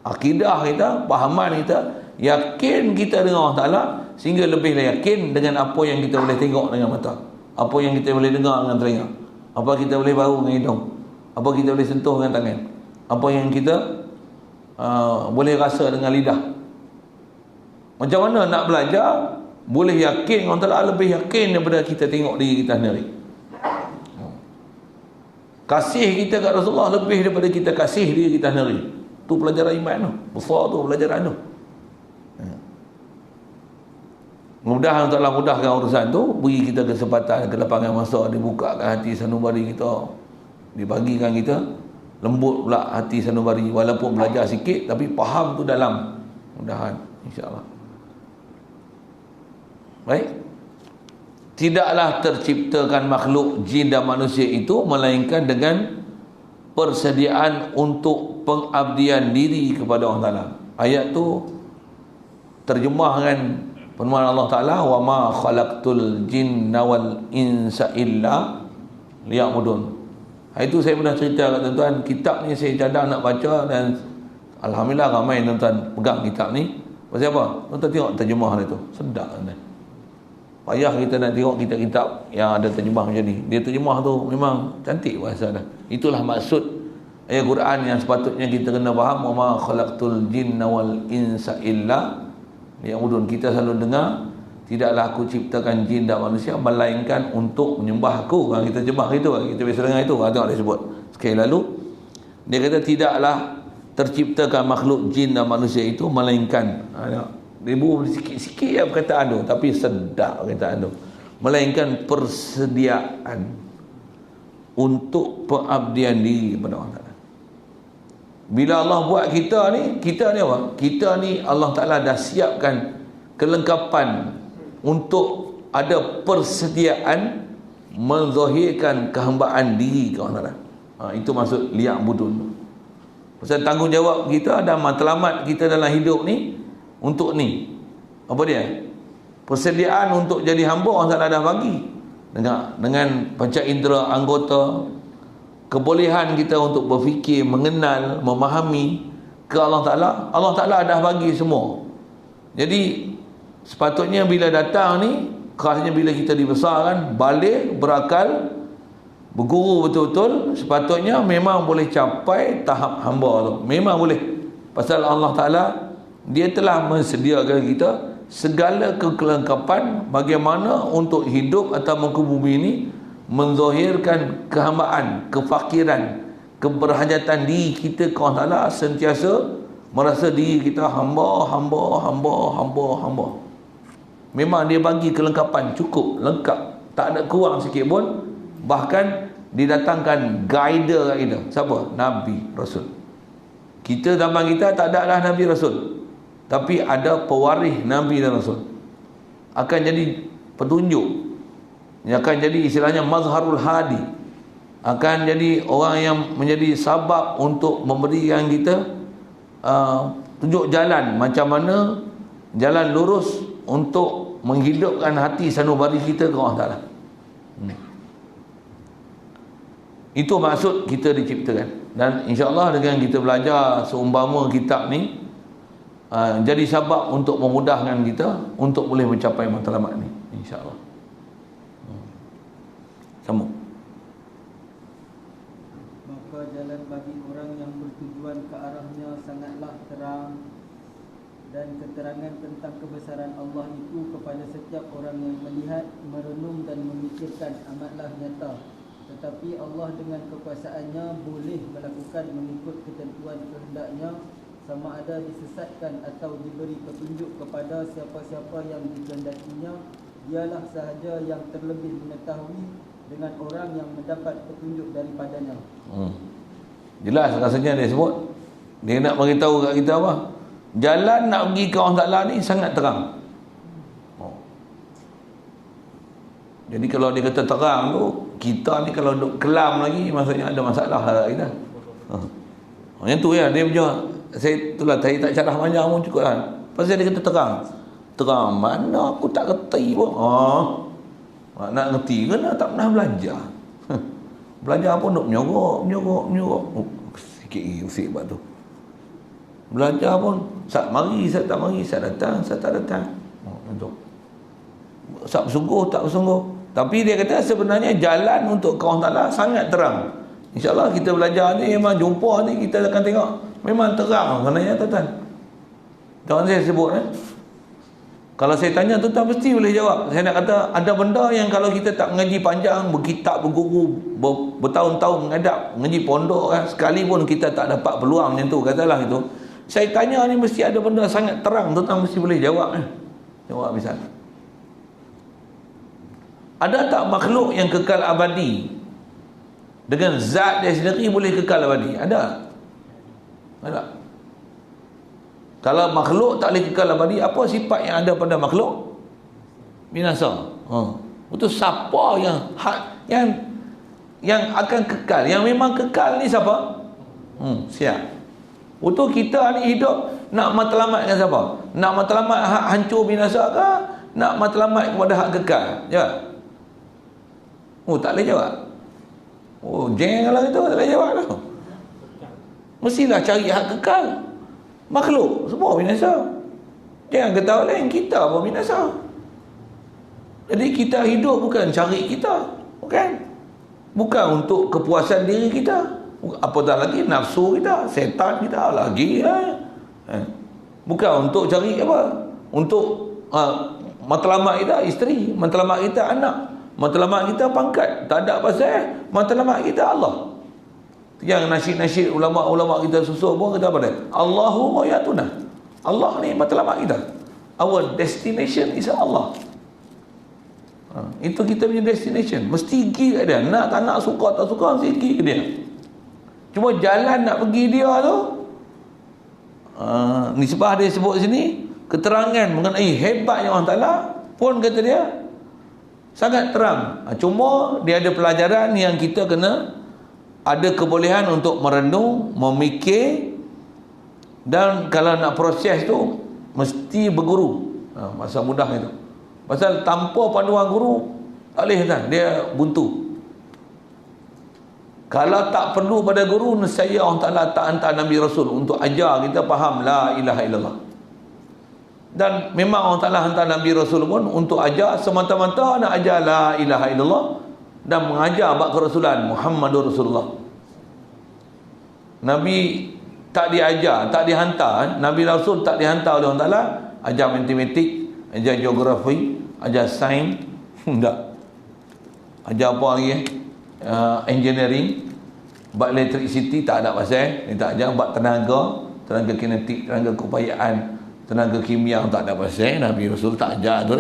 akidah kita, fahaman kita, yakin kita dengan Allah Ta'ala, sehingga lebihlah yakin dengan apa yang kita boleh tengok dengan mata, apa yang kita boleh dengar dengan telinga, apa kita boleh bau dengan hidung, apa kita boleh sentuh dengan tangan, apa yang kita boleh rasa dengan lidah. Macam mana nak belajar boleh yakin Allah Ta'ala, lebih yakin daripada kita tengok diri kita sendiri. Kasih kita kat Rasulullah lebih daripada kita kasih diri kita sendiri. Tu pelajaran iman tu, besar tu pelajaran tu. Mudah-mudahan Allah mudahkan urusan tu, beri kita kesempatan, kelapangan masa, dibukakan hati sanubari kita, dibagikan kita lembut pula hati sanubari, walaupun belajar sikit tapi faham tu dalam. Mudahan insya-Allah. Baik. Tidaklah terciptakan makhluk jin dan manusia itu melainkan dengan persediaan untuk pengabdian diri kepada Allah Ta'ala. Ayat tu terjemahkan firman Allah Ta'ala, wa ma khalaqtul jinna wal insa illa liya'budun. Itu saya pernah cerita kat tuan-tuan, kitab ni saya cadang nak baca dan alhamdulillah ramai tuan-tuan pegang kitab ni. Pasal apa? Tuan-tuan tengok terjemah dia tu, sedap kan. Payah kita nak tengok kitab-kitab yang ada terjemah macam ni. Dia terjemah tu memang cantik bahasa dah. Itulah maksud ayat Quran yang sepatutnya kita kena faham, wa ma khalaqtul jinna wal insa illa liya'budun. Kita selalu dengar, tidaklah aku ciptakan jin dan manusia melainkan untuk menyembah aku. Kalau kita terjemah itu, kita biasa dengar itu, tengok dia sebut sekali lalu, dia kata tidaklah terciptakan makhluk jin dan manusia itu melainkan, dia buat sikit-sikit ya perkataan tu, tapi sedap perkataan tu, melainkan persediaan untuk pengabdian diri kepada Allah Ta'ala. Bila Allah buat kita ni apa? Kita ni Allah Ta'ala dah siapkan kelengkapan untuk ada persediaan menzahirkan kehambaan diri ke Allah Ta'ala. Itu maksud liya'budun. Pasal tanggungjawab kita dan matlamat kita dalam hidup ni untuk ni. Apa dia? Persediaan untuk jadi hamba Allah Ta'ala dah bagi. Dengan panca indera anggota, kebolehan kita untuk berfikir, mengenal, memahami ke Allah Ta'ala, Allah Ta'ala dah bagi semua. Jadi sepatutnya bila datang ni, khasnya bila kita dibesarkan, balik, berakal, berguru betul-betul, sepatutnya memang boleh capai tahap hamba tu. Memang boleh. Pasal Allah Ta'ala, Dia telah mensediakan kita segala kelengkapan bagaimana untuk hidup atas muka bumi ini menzahirkan kehambaan, kefakiran, keberhajatan diri kita ke Allah Ta'ala, sentiasa merasa diri kita hamba. Memang Dia bagi kelengkapan cukup, lengkap, tak ada kurang sikit pun. Bahkan didatangkan guider kat kita. Siapa? Nabi, Rasul. Kita zaman kita tak ada lah Nabi Rasul, tapi ada pewaris Nabi dan Rasul, akan jadi petunjuk Yang akan jadi istilahnya mazharul hadi, akan jadi orang yang menjadi sabab untuk memberikan kita tunjuk jalan macam mana jalan lurus untuk menghidupkan hati sanubari kita ke Allah Ta'ala. Itu maksud kita diciptakan. Dan insyaAllah dengan kita belajar seumpama kitab ni jadi sabab untuk memudahkan kita untuk boleh mencapai matlamat ni, insyaAllah. Sambung. Maka jalan bagi orang yang bertujuan ke arahnya sangatlah terang, dan keterangan tentang kebesaran Allah itu kepada setiap orang yang melihat, merenung dan memikirkan amatlah nyata. Tetapi Allah dengan kekuasaannya boleh melakukan mengikut ketentuan kehendaknya, sama ada disesatkan atau diberi petunjuk kepada siapa-siapa yang dikehendakinya. Dialah sahaja yang terlebih mengetahui dengan orang yang mendapat petunjuk daripadanya. Jelas rasanya dia sebut. Dia nak beritahu kat kita apa? Jalan nak pergi ke Allah Ta'ala ni sangat terang. Jadi kalau dia kata terang tu, kita ni kalau duk kelam lagi, maksudnya ada masalah lah kita. Yang tu ya, dia punya, itulah saya tak carah panjang pun cukup lah. Pasal dia kata terang. Terang mana aku tak kerti pun. Nak ngerti ke nak tak pernah belajar. Belajar pun nak menyorok. Sikit lagi usik buat tu. Belajar pun saat mari, saat tak mari, saat datang, saat tak datang. Saat bersungguh, tak bersungguh. Tapi dia kata sebenarnya jalan untuk ke Allah Ta'ala sangat terang. InsyaAllah kita belajar ni memang jumpa ni kita akan tengok memang terang sebenarnya tuan-tuan. Jangan saya sebut kalau saya tanya tuan-tuan mesti boleh jawab. Saya nak kata ada benda yang kalau kita tak mengaji panjang, berkitab, berguru, bertahun-tahun mengadap, mengaji pondok sekalipun kita tak dapat peluang macam tu, katalah itu. Saya tanya ni mesti ada benda sangat terang, tuan-tuan mesti boleh jawab. Jawab misalnya. Ada tak makhluk yang kekal abadi? Dengan zat dia sendiri boleh kekal abadi? Ada? Ada. Kalau makhluk tak boleh kekal abadi, apa sifat yang ada pada makhluk? Binasa. Itu siapa yang akan kekal? Yang memang kekal ni siapa? Siap. Untuk kita ni hidup nak matlamatkan siapa? Nak matlamat hak hancur binasa ke? Nak matlamat kepada hak kekal? Ya. Tak boleh jawab. Jeng lah itu, tak boleh jawab lah. Mestilah cari hak kekal. Makhluk semua binasa. Jangan kata orang lain, kita pun binasa. Jadi kita hidup bukan cari kita, bukan untuk kepuasan diri kita, apatah lagi nafsu kita, setan kita lagi bukan untuk cari apa, untuk matlamat kita isteri, matlamat kita anak, matlamat kita pangkat, tak ada pasal matlamat kita Allah. Yang nasyid-nasyid ulama-ulama kita susun pun kata apa dia? Allahu ghayatuna. Allah ni matlamat kita. Our destination is Allah. Itu kita punya destination. Mesti pergi kat dia. Nak tak nak, suka tak suka, mesti pergi ke dia. Cuma jalan nak pergi dia tu, nisbah dia sebut sini, keterangan mengenai hebatnya Allah Ta'ala pun kata dia sangat terang. Cuma dia ada pelajaran yang kita kena ada kebolehan untuk merenung, memikir, dan kalau nak proses tu mesti berguru. Masa mudah itu. Pasal tanpa panduan guru tak boleh kan, dia buntu. Kalau tak perlu pada guru, nescaya Allah Ta'ala tak hantar Nabi Rasul untuk ajar kita faham la ilaha illallah. Dan memang Allah Ta'ala hantar Nabi Rasul pun untuk ajar semata-mata nak ajar la ilaha illallah dan mengajar bab kerasulan Muhammadur Rasulullah. Nabi tak diajar, tak dihantar, Nabi Rasul tak dihantar oleh Allah Ta'ala ajar matematik, ajar geografi, ajar sains, tak. Ajar apa lagi? Engineering, bab electricity tak ada pasal, dia tak ajar bab tenaga kinetik, tenaga keupayaan, tenaga kimia tak ada pasal. Nabi Rasul tak ajar tu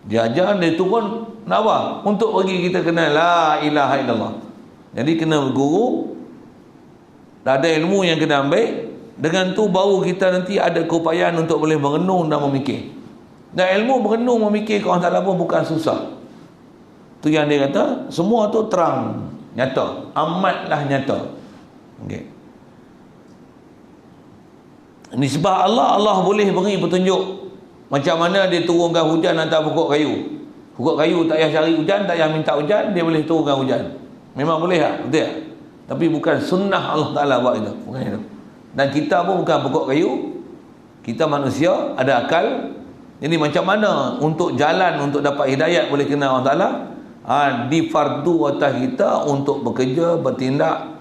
dia ajar dia tu pun nak apa? Untuk bagi kita kenal la ilaha illallah. Jadi kena berguru, ada ilmu yang kena ambil. Dengan tu baru kita nanti ada keupayaan untuk boleh merenung dan memikir. Dan ilmu merenung memikir ke Allah Ta'ala pun bukan susah. Tu yang dia kata, semua tu terang, nyata, amatlah nyata. Okey. Nisbah Allah, Allah boleh beri petunjuk macam mana dia turunkan hujan atas pokok kayu. Pokok kayu tak payah cari hujan, tak payah minta hujan, dia boleh turunkan hujan. Memang boleh tak? Betul tak? Tapi bukan sunnah Allah Ta'ala buat itu. Bukan itu. Dan kita pun bukan pokok kayu. Kita manusia, ada akal. Jadi macam mana untuk jalan, untuk dapat hidayat boleh kenal Allah Ta'ala? Di fardu atas kita untuk bekerja, bertindak,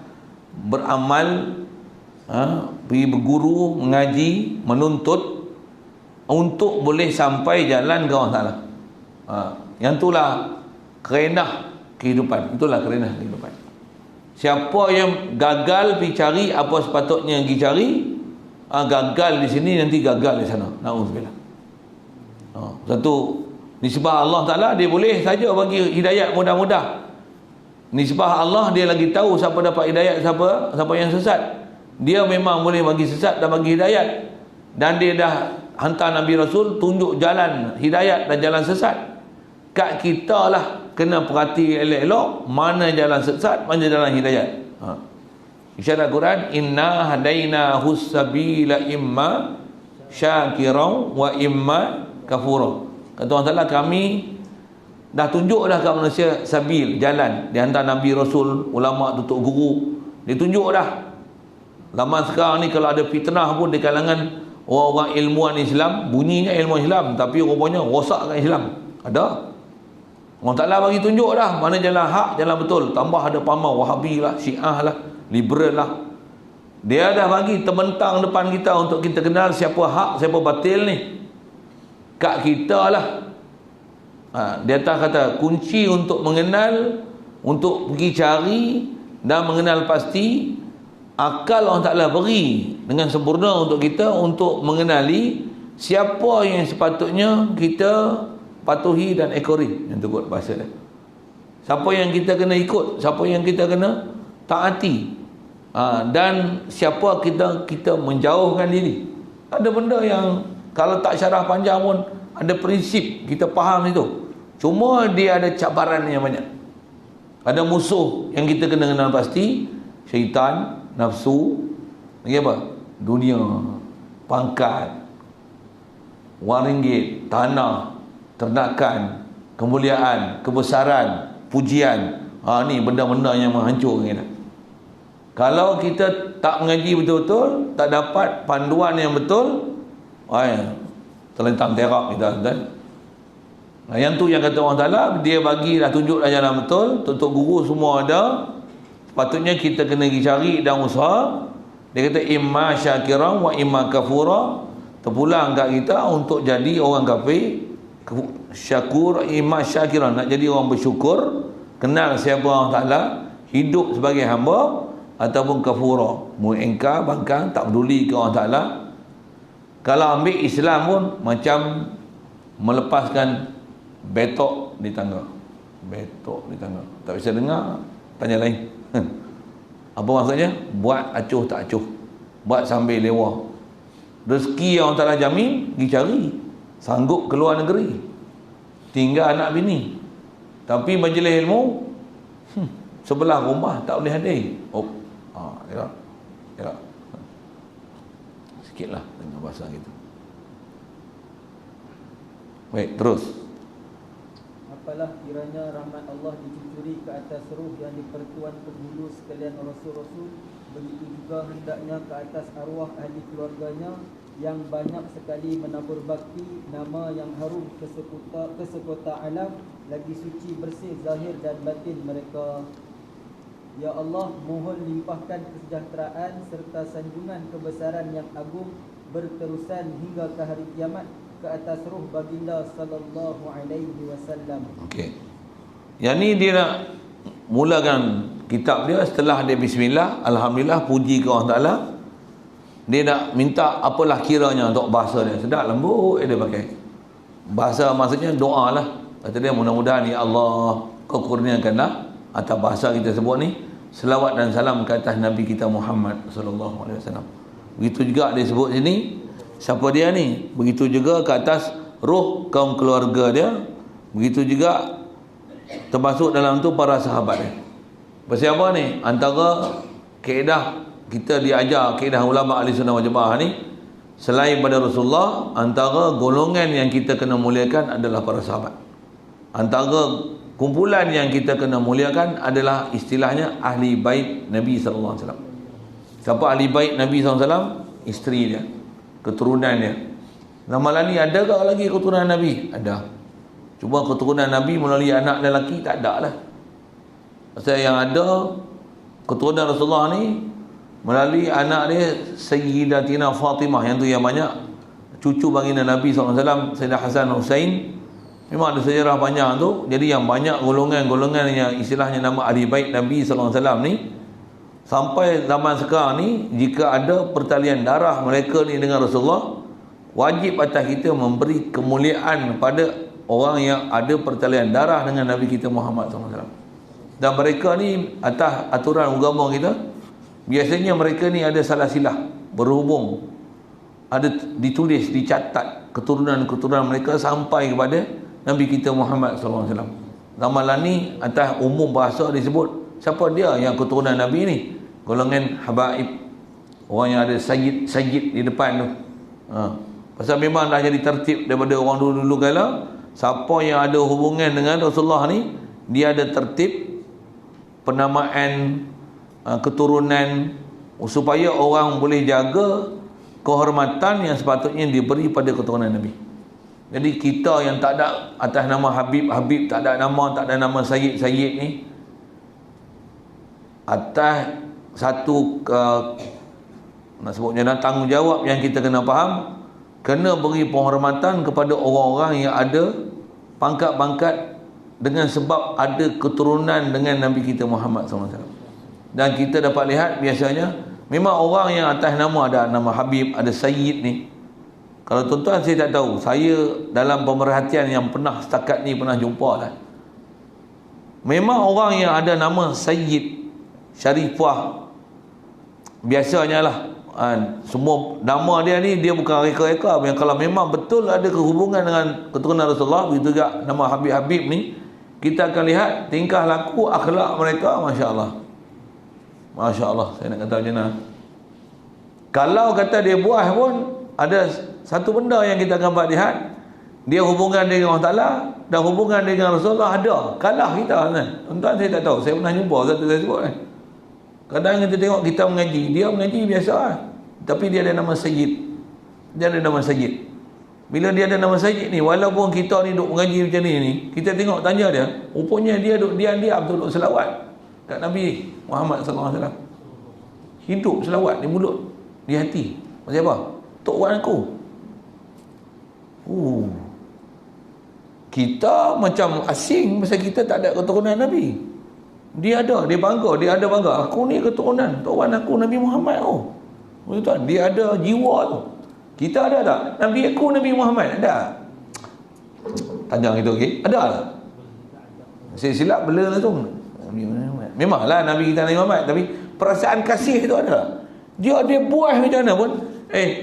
beramal, pergi berguru, mengaji, menuntut untuk boleh sampai jalan ke Allah Ta'ala. Yang itulah kerenah kehidupan. Itulah kerenah kehidupan. Siapa yang gagal pergi cari apa sepatutnya pergi cari, gagal di sini nanti gagal di sana. Na'udzubillah. Satu nisbah Allah Ta'ala, dia boleh saja bagi hidayat mudah-mudah. Nisbah Allah, dia lagi tahu siapa dapat hidayat, siapa yang sesat. Dia memang boleh bagi sesat dan bagi hidayat. Dan dia dah hantar Nabi Rasul tunjuk jalan hidayat dan jalan sesat. Kat kita lah kena perhati elok-elok mana jalan sesat, mana jalan hidayat. Isyarat Quran, inna hadaina hussabila imma syakiran wa imma kafura. Kata Allah Ta'ala, kami dah tunjuk dah kat manusia sabil, jalan. Dia hantar Nabi Rasul, ulama, tutup guru, dia tunjuk dah. Zaman sekarang ni kalau ada fitnah pun di kalangan orang-orang ilmuwan Islam, bunyinya ilmu Islam tapi rupanya rosakkan Islam. Ada. Allah Ta'ala bagi tunjuk dah mana jalan hak, jalan betul. Tambah ada pamau Wahabi lah, Syiah lah, liberal lah. Dia dah bagi terbentang depan kita untuk kita kenal siapa hak, siapa batil ni. Kat kita lah. Dia atas kata kunci untuk mengenal, untuk pergi cari dan mengenal pasti, akal Allah Ta'ala beri dengan sempurna untuk kita untuk mengenali siapa yang sepatutnya kita patuhi dan ekori. Yang tu buat bahasa dia. Siapa yang kita kena ikut, siapa yang kita kena taati, dan siapa kita menjauhkan diri. Ada benda yang kalau tak syarah panjang pun ada prinsip, kita faham itu. Cuma dia ada cabaran yang banyak. Ada musuh yang kita kena kenal pasti, syaitan, nafsu, lagi apa? Dunia, pangkat, wang ringgit, tanah, ternakan, kemuliaan, kebesaran, pujian. Ni benda-benda yang menghancurkan kita. Kalau kita tak mengaji betul-betul, tak dapat panduan yang betul, terlentang terak kita, kan? Yang tu yang kata Allah Ta'ala, dia bagi dah tunjuk dah jalan betul, tutup guru semua ada. Patutnya kita kena pergi cari dan usaha. Dia kata imma syakiran wa imma kafura. Terpulang kat kita untuk jadi orang kafir. Syakur, imma syakiran, nak jadi orang bersyukur, kenal siapa Allah Ta'ala, hidup sebagai hamba, ataupun kafura, mengingkar, bangkang, tak peduli ke Allah Ta'ala. Kalau ambil Islam pun macam melepaskan betok di tangga. Betok di tangga, tak bisa dengar, tanya lain. Apa maksudnya? Buat acuh tak acuh, buat sambil lewat. Rezeki yang Allah Ta'ala jamin, pergi cari. Sanggup keluar negeri, tinggal anak bini, tapi majlis ilmu sebelah rumah tak boleh hadir. Ya. Sikitlah dengan bahasa gitu. Baik, terus. Apalah kiranya rahmat Allah dicucuri ke atas ruh yang dipertuan penghulu sekalian Rasul-Rasul, begitu juga hendaknya ke atas arwah ahli keluarganya yang banyak sekali menabur bakti, nama yang harum ke sekota alam, lagi suci bersih zahir dan batin mereka. Ya Allah, mohon limpahkan kesejahteraan serta sanjungan kebesaran yang agung berterusan hingga ke hari kiamat ke atas ruh baginda sallallahu alaihi wasallam. Okey. Yang ni dia nak mulakan kitab dia setelah dia bismillah, alhamdulillah, puji ke Allah Ta'ala. Dia nak minta apalah kiranya untuk bahasa dia. Sedap lembut dia pakai. Bahasa maksudnya doa lah. Kata dia, mudah-mudahan ya Allah kau kurniakanlah atas bahasa kita sebut ni selawat dan salam ke atas Nabi kita Muhammad sallallahu alaihi wasallam. Begitu juga dia sebut sini siapa dia ni. Begitu juga ke atas ruh kaum keluarga dia. Begitu juga termasuk dalam tu para sahabat dia. Pasal apa ni? Antara kaedah kita diajar, kaedah ulama ahli sunnah wal jamaah ni, selain pada Rasulullah, antara golongan yang kita kena muliakan adalah para sahabat. Antara kumpulan yang kita kena muliakan adalah istilahnya ahli bait Nabi sallallahu alaihi wasallam. Siapa ahli bait Nabi sallallahu alaihi wasallam? Isteri dia, keturunan dia. Nama ni ada ke lagi keturunan Nabi? Ada. Cuma keturunan Nabi melalui anak lelaki tak ada lah. Pasal yang ada keturunan Rasulullah ni melalui anak dia Sayyidatina Fatimah, yang tu yang banyak cucu baginda Nabi SAW, Sayyidina Hasan Husain. Memang ada sejarah panjang tu. Jadi yang banyak golongan-golongan yang istilahnya nama ahli bait Nabi SAW ni, sampai zaman sekarang ni, jika ada pertalian darah mereka ni dengan Rasulullah, wajib atas kita memberi kemuliaan pada orang yang ada pertalian darah dengan Nabi kita Muhammad SAW. Dan mereka ni atas aturan agama kita, biasanya mereka ni ada salah silah berhubung, ada ditulis, dicatat keturunan-keturunan mereka sampai kepada Nabi kita Muhammad SAW. Ramalan ni atas umum bahasa disebut siapa dia yang keturunan Nabi ni, golongan habaib, orang yang ada sayyid di depan tu. Pasal memang dah jadi tertib daripada orang dulu-dulu kala, siapa yang ada hubungan dengan Rasulullah ni, dia ada tertib penamaan keturunan, supaya orang boleh jaga kehormatan yang sepatutnya diberi pada keturunan Nabi. Jadi kita yang tak ada atas nama Habib, tak ada nama Sayyid ni, atas satu nak sebutnya tanggungjawab yang kita kena faham, kena beri penghormatan kepada orang-orang yang ada pangkat-pangkat dengan sebab ada keturunan dengan Nabi kita Muhammad SAW. Dan kita dapat lihat biasanya memang orang yang atas nama, ada nama Habib, ada Sayyid ni, kalau tuan-tuan saya tak tahu, saya dalam pemerhatian yang pernah setakat ni pernah jumpa lah, memang orang yang ada nama Sayyid, Syarifah, biasanya lah semua nama dia ni, dia bukan reka-reka. Yang kalau memang betul ada kehubungan dengan keturunan Rasulullah, begitu juga nama Habib-Habib ni, kita akan lihat tingkah laku, akhlak mereka, Masya Allah. Masya Allah, saya nak kata macam mana. Kalau kata dia buah pun, ada satu benda yang kita akan lihat, dia hubungan dengan Allah Ta'ala dan hubungan dengan Rasulullah ada. Kalah kita kan. Tuan-tuan saya tak tahu, saya pernah jumpa satu saya sebut kan. Kadang kita tengok kita mengaji, dia mengaji biasa lah, tapi dia ada nama Sayyid. Dia ada nama Sayyid. Bila dia ada nama Sayyid ni, walaupun kita ni duk mengaji macam ni, kita tengok tanya dia, rupanya dia duk diam-diam duk selawat kat Nabi Muhammad SAW. Hidup selawat di mulut, di hati. Macam apa? Tok Wan aku. Kita macam asing pasal kita tak ada keturunan Nabi. Dia ada, dia bangga, dia ada bangga. Aku ni keturunan Tok Wan aku Nabi Muhammad. Betul, dia ada jiwa tu. Kita ada tak? Nabi aku Nabi Muhammad ada. Tajang itu okey. Ada tak? Saya silap bela lah tu. Memanglah Nabi kita Nabi Muhammad, tapi perasaan kasih itu ada. Dia buah macam mana pun,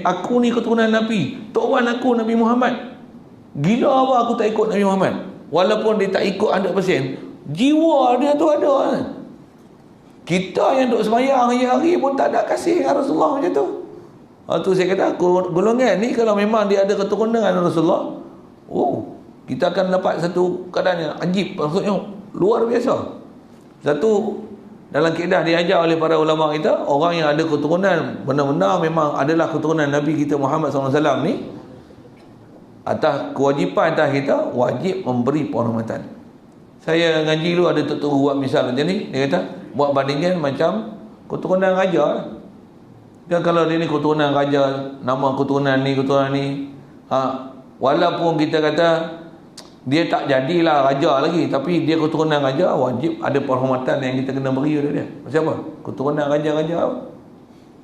aku ni keturunan Nabi, Tok Wan aku Nabi Muhammad. Gila apa aku tak ikut Nabi Muhammad? Walaupun dia tak ikut 100%, jiwa dia tu ada. Kita yang duk sembahyang hari-hari pun tak ada kasih dengan Rasulullah macam tu. Tu saya kata, golongan ni kalau memang dia ada keturunan dengan Rasulullah, kita akan dapat satu keadaan yang ajib, maksudnya luar biasa. Satu, dalam kaedah diajar oleh para ulama kita, orang yang ada keturunan benar-benar memang adalah keturunan Nabi kita Muhammad SAW ni, atas kewajipan atas kita, wajib memberi penghormatan. Saya ngaji dulu ada tok guru buat misal macam ni, dia kata buat bandingkan macam keturunan raja. Dan kalau dia ni keturunan raja, nama keturunan ni, walaupun kita kata dia tak jadilah raja lagi, tapi dia keturunan raja, wajib ada penghormatan yang kita kena beri pada dia. Macam apa? Keturunan raja-raja.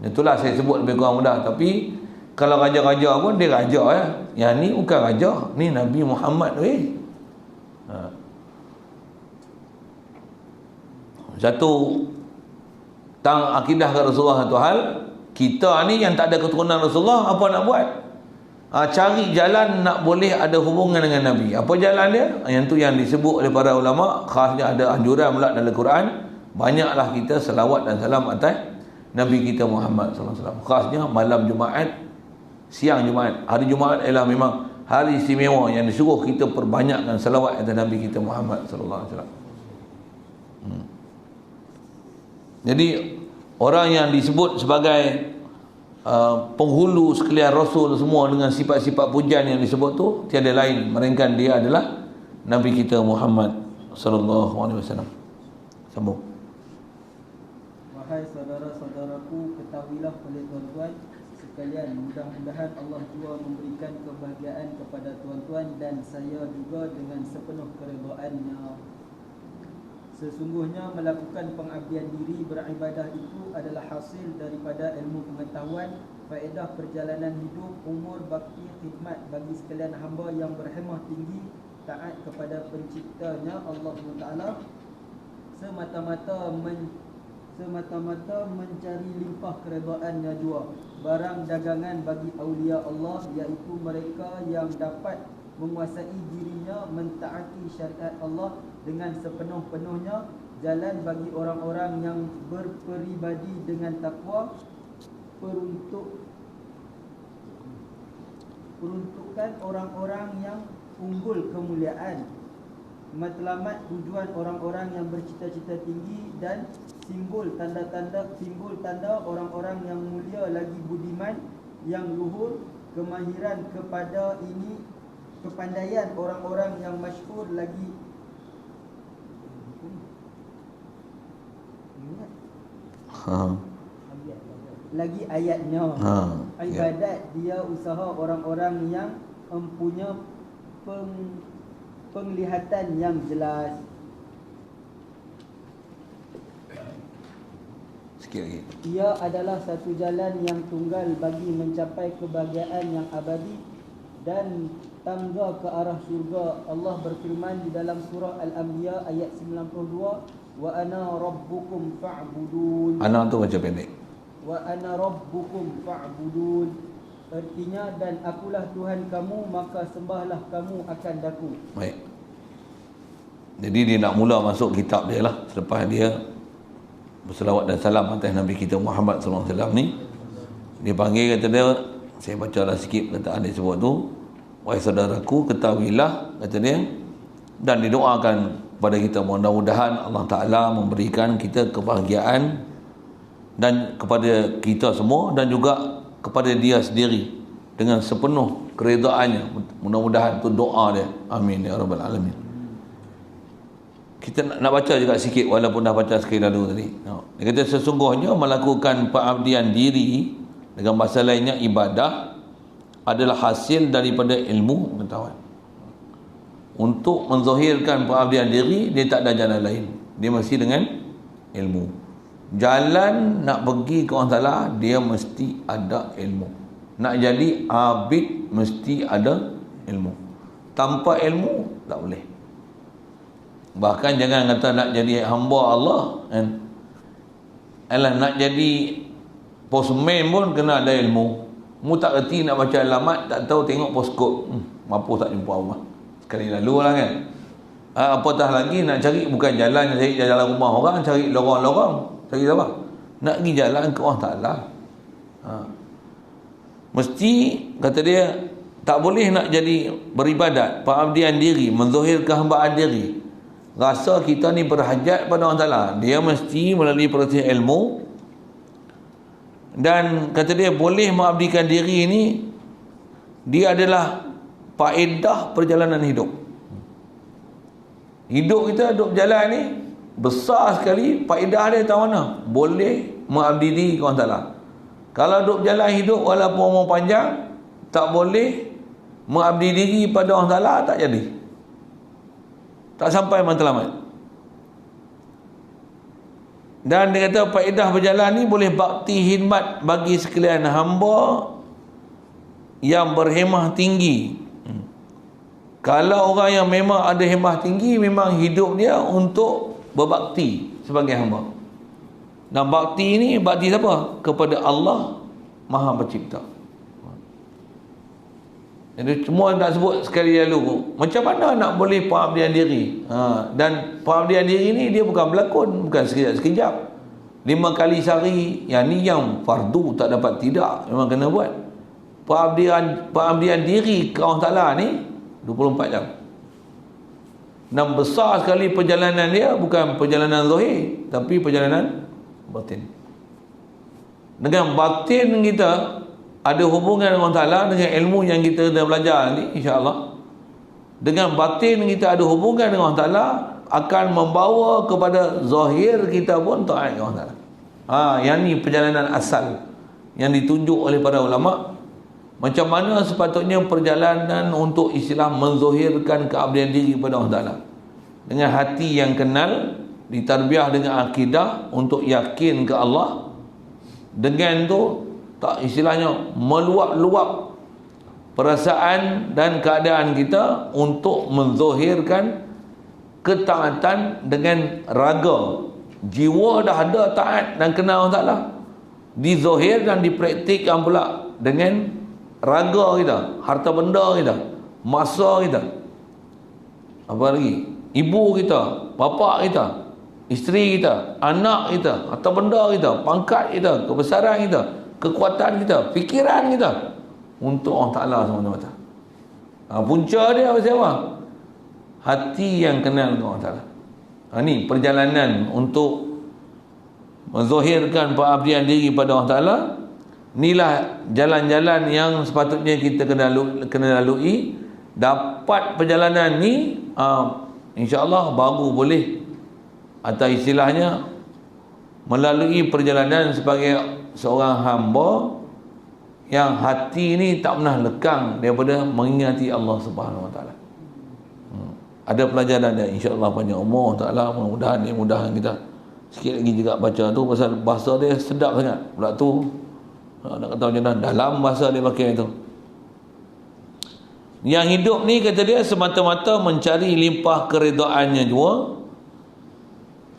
Itulah saya sebut lebih kurang mudah. Tapi kalau raja-raja pun dia raja ya. Yang ni bukan raja, ni Nabi Muhammad weh. Satu, tang akidah ke Rasulullah satu hal. Kita ni yang tak ada keturunan Rasulullah, apa nak buat? Cari jalan nak boleh ada hubungan dengan Nabi. Apa jalan dia? Yang tu yang disebut oleh para ulama, khasnya ada anjuran pula dalam Quran. Banyaklah kita selawat dan salam atas Nabi kita Muhammad sallallahu alaihi wasallam. Khasnya malam Jumaat, siang Jumaat. Hari Jumaat ialah memang hari istimewa yang disuruh kita perbanyakkan selawat atas Nabi kita Muhammad sallallahu alaihi wasallam. Jadi orang yang disebut sebagai penghulu sekalian Rasul semua dengan sifat-sifat pujian yang disebut tu tiada lain melainkan dia adalah Nabi kita Muhammad sallallahu alaihi wasallam. Sambung. Wahai saudara-saudaraku, ketahuilah oleh tuan-tuan sekalian, mudah-mudahan Allah jua memberikan kebahagiaan kepada tuan-tuan dan saya juga dengan sepenuh keredaannya. Sesungguhnya melakukan pengabdian diri beribadah itu adalah hasil daripada ilmu pengetahuan, faedah perjalanan hidup, umur, bakti, khidmat bagi sekalian hamba yang berhemah tinggi, taat kepada penciptanya Allah Taala, semata-mata mencari limpah keredaannya jua. Barang dagangan bagi aulia Allah, iaitu mereka yang dapat menguasai dirinya mentaati syariat Allah dengan sepenuh-penuhnya, jalan bagi orang-orang yang berperibadi dengan takwa, peruntukan orang-orang yang unggul kemuliaan, matlamat tujuan orang-orang yang bercita-cita tinggi, dan simbol tanda orang-orang yang mulia lagi budiman, yang luhur kemahiran kepada ini, kepandaian orang-orang yang masyhur lagi ayatnya. Ibadat dia usaha orang-orang yang mempunyai penglihatan yang jelas. Sikit lagi. Ia adalah satu jalan yang tunggal bagi mencapai kebahagiaan yang abadi dan tangga ke arah syurga. Allah berfirman di dalam surah Al-Anbiya ayat 92, wa ana rabbukum fa'budun. Ana tu macam pendek. Wa ana rabbukum fa'budun, artinya dan akulah Tuhan kamu, maka sembahlah kamu akan daku. Baik. Jadi dia nak mula masuk kitab dia lah selepas dia berselawat dan salam atas Nabi kita Muhammad sallallahu alaihi wasallam ni. Dia panggil, kata dia, saya bacalah sikit perkataan dia sebut tu. Wahai saudaraku, ketahuilah, kata dia, dan didoakan kepada kita mudah-mudahan Allah Ta'ala memberikan kita kebahagiaan dan kepada kita semua dan juga kepada dia sendiri dengan sepenuh keredaannya. Mudah-mudahan tu doa dia. Amin ya rabbal alamin. Kita nak baca juga sikit walaupun dah baca sekali lalu tadi. Dia kata sesungguhnya melakukan pengabdian diri, dengan bahasa lainnya ibadah, adalah hasil daripada ilmu pengetahuan. Untuk menzahirkan pengabdian diri, dia tak ada jalan lain. Dia mesti dengan ilmu. Jalan nak pergi ke orang Ta'ala, dia mesti ada ilmu. Nak jadi abid, mesti ada ilmu. Tanpa ilmu, tak boleh. Bahkan jangan kata nak jadi hamba Allah kan? Alah, nak jadi postman pun kena ada ilmu. Mu tak reti nak baca alamat, tak tahu tengok postcode, mampu tak jumpa rumah. Sekali lalu lah kan. Apatah lagi nak cari bukan jalan, cari jalan rumah orang, cari lorong-lorong, cari apa? Nak pergi jalan ke Allah Ta'ala. Mesti, kata dia, tak boleh nak jadi beribadat, pengabdian diri, menzahirkan hambaan diri, rasa kita ni berhajat pada Allah Ta'ala. Dia mesti melalui proses ilmu. Dan kata dia, boleh mengabdikan diri ini, dia adalah faedah perjalanan hidup. Hidup kita, hidup jalan ni besar sekali. Faedah dia tahu mana? Boleh mengabdi diri ke Allah Ta'ala. Kalau hidup jalan hidup walaupun umur panjang, tak boleh mengabdi diri pada Allah Ta'ala, tak jadi. Tak sampai matlamat. Dan dia kata faedah berjalan ni boleh bakti khidmat bagi sekalian hamba yang berhemah tinggi. Kalau orang yang memang ada hemah tinggi, memang hidup dia untuk berbakti sebagai hamba. Dan bakti ni, bakti siapa? Kepada Allah Maha Pencipta. Jadi semua nak sebut sekali lalu. Macam mana nak boleh pengabdian diri? Dan pengabdian diri ni dia bukan berlakon, bukan sekejap-sekejap. 5 kali sehari, yang ni yang fardu tak dapat tidak, memang kena buat. Pengabdian diri ke Allah Ta'ala ni 24 jam. Dan besar sekali perjalanan dia, bukan perjalanan zahir, tapi perjalanan batin. Dengan batin kita ada hubungan dengan Allah Ta'ala, dengan ilmu yang kita dah belajar nanti insya-Allah. Dengan batin kita ada hubungan dengan Allah Ta'ala, akan membawa kepada zahir kita pun taat kepada Allah Ta'ala. Yang ni perjalanan asal yang ditunjuk oleh para ulama. Macam mana sepatutnya perjalanan untuk istilah menzahirkan keabdian diri kepada Allah Ta'ala. Dengan hati yang kenal, ditarbiah dengan akidah untuk yakin ke Allah. Dengan tu tak istilahnya meluap-luap perasaan dan keadaan kita untuk menzahirkan ketaatan dengan raga. Jiwa dah ada taat dan kenal Allah Ta'ala, dizahir dan dipraktikkan pula dengan raga kita, harta benda kita, masa kita, apa lagi, ibu kita, bapa kita, isteri kita, anak kita, harta benda kita, pangkat kita, kebesaran kita, kekuatan kita, fikiran kita untuk Allah Ta'ala SWT. Punca dia apa siapa? Hati yang kenal dengan Allah Ta'ala. Ni perjalanan untuk menzahirkan pengabdian diri pada Allah Ta'ala. Inilah jalan-jalan yang sepatutnya kita kena lalui. Dapat perjalanan ni, insya-Allah baru boleh, atau istilahnya melalui perjalanan sebagai seorang hamba yang hati ni tak pernah lekang daripada mengingati Allah Subhanahu Wa Taala. Ada pelajaran dia insya-Allah panjang umur Taala, mudah-mudahan ni mudahan kita sikit lagi juga baca tu, pasal bahasa dia sedap sangat. Pula tu nak kata macam mana dalam bahasa dia pakai tu. Yang hidup ni kata dia semata-mata mencari limpah keredaannya jua,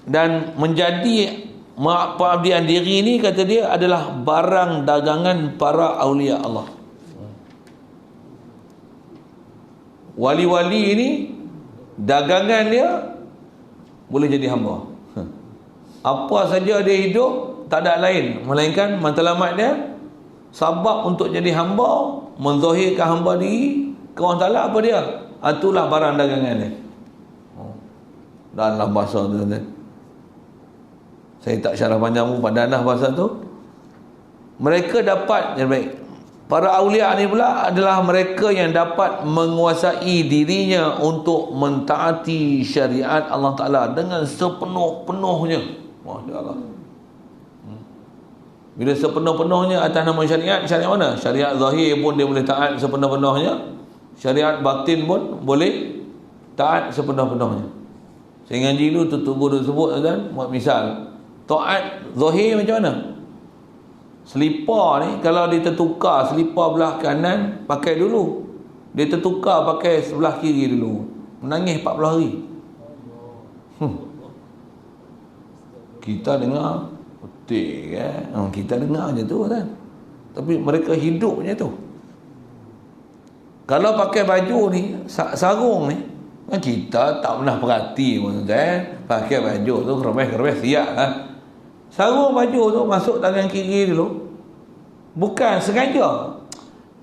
dan menjadi pengabdian diri ni kata dia adalah barang dagangan para aulia Allah. Wali-wali ini dagangan dia boleh jadi hamba. Apa saja dia hidup tak ada lain melainkan matlamat dia sabab untuk jadi hamba, menzahirkan hamba diri ke Allah Ta'ala. Apa dia? Itulah barang dagangan dia. Dalam bahasa tu saya tak syarah panjang pun, padanlah bahasa tu. Mereka dapat, yang baik, para awliya ni pula adalah mereka yang dapat menguasai dirinya untuk mentaati syariat Allah Ta'ala dengan sepenuh-penuhnya. Masya Allah. Bila sepenuh-penuhnya atas nama syariat, syariat mana? Syariat zahir pun dia boleh taat sepenuh-penuhnya, syariat batin pun boleh taat sepenuh-penuhnya. Saya ngaji dulu tutup guru sebut kan, buat misal taat zahir macam mana? Selipar ni kalau dia tertukar selipar belah kanan pakai dulu, dia tertukar pakai sebelah kiri dulu, menangis 40 hari. Kita dengar betul kan, kita dengar je tu kan, tapi mereka hidup je tu. Kalau pakai baju ni, sarung ni, kita tak pernah perhati pun kan, pakai baju tu kerebes-kerebes siap kan. Sarung baju tu masuk tangan kiri dulu, bukan sengaja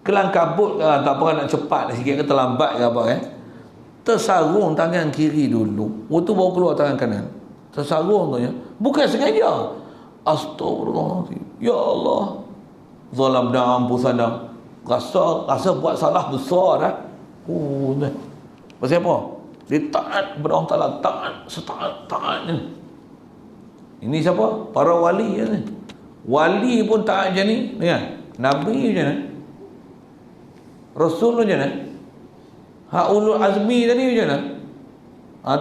kelang kabut ke, tak apa nak cepat sikit ke terlambat ke apa kan, tersarung tangan kiri dulu, tu baru keluar tangan kanan. Tersarung tu ya, bukan sengaja. Astagfirullahaladzim, ya Allah, zalamna anfusana, rasa buat salah besar dah. Pasal apa? Dia taat kepada Allah Ta'ala, taat setaat-taatnya. Ini siapa? Para wali ni. Wali pun taat macam ni, dengar. Nabi macam mana? Rasul macam mana? Ulul azmi tadi macam mana?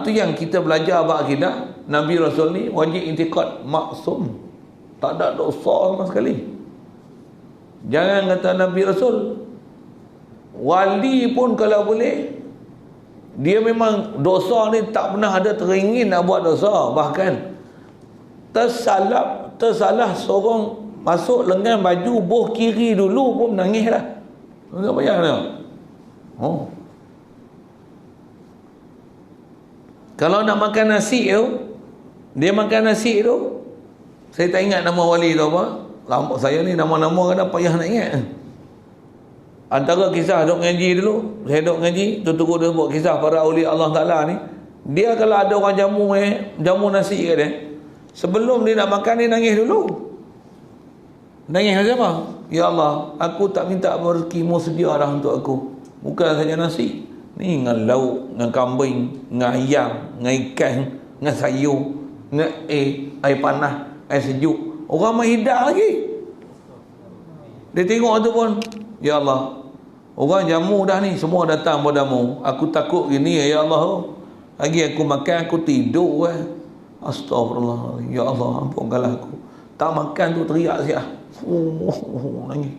Tu yang kita belajar bab akidah. Nabi Rasul ni wajib intikad maksum, tak ada dosa sama sekali. Jangan kata Nabi Rasul. Wali pun kalau boleh, dia memang dosa ni tak pernah ada teringin nak buat dosa. Bahkan tersalah seorang masuk lengan baju boh kiri dulu pun menangis dah. Tak payah dah. Oh. Kalau nak makan nasi tu, dia makan nasi tu, saya tak ingat nama wali tu apa. Lampak saya ni nama-nama kadang payah nak ingat. Antara kisah duk ngaji dulu, saya duk ngaji, tu dia buat kisah para awliya Allah Ta'ala ni. Dia kalau ada orang jamu nasi kat dia, sebelum dia nak makan, dia nangis dulu. Nangis macam apa? Ya Allah, aku tak minta rezeki-Mu sedia dah untuk aku. Bukan saja nasi. Ni dengan lauk, dengan kambing, dengan ayam, dengan ikan, dengan sayur, dengan air panas, air sejuk. Orang main hidak lagi. Dia tengok tu pun, ya Allah, orang jamu dah ni, semua datang padamu. Aku takut gini, ya Allah. Lagi aku makan, aku tidur. Astagfirullah. Ya Allah, ampunkanlah aku. Tak makan tu teriak siap. Nangis.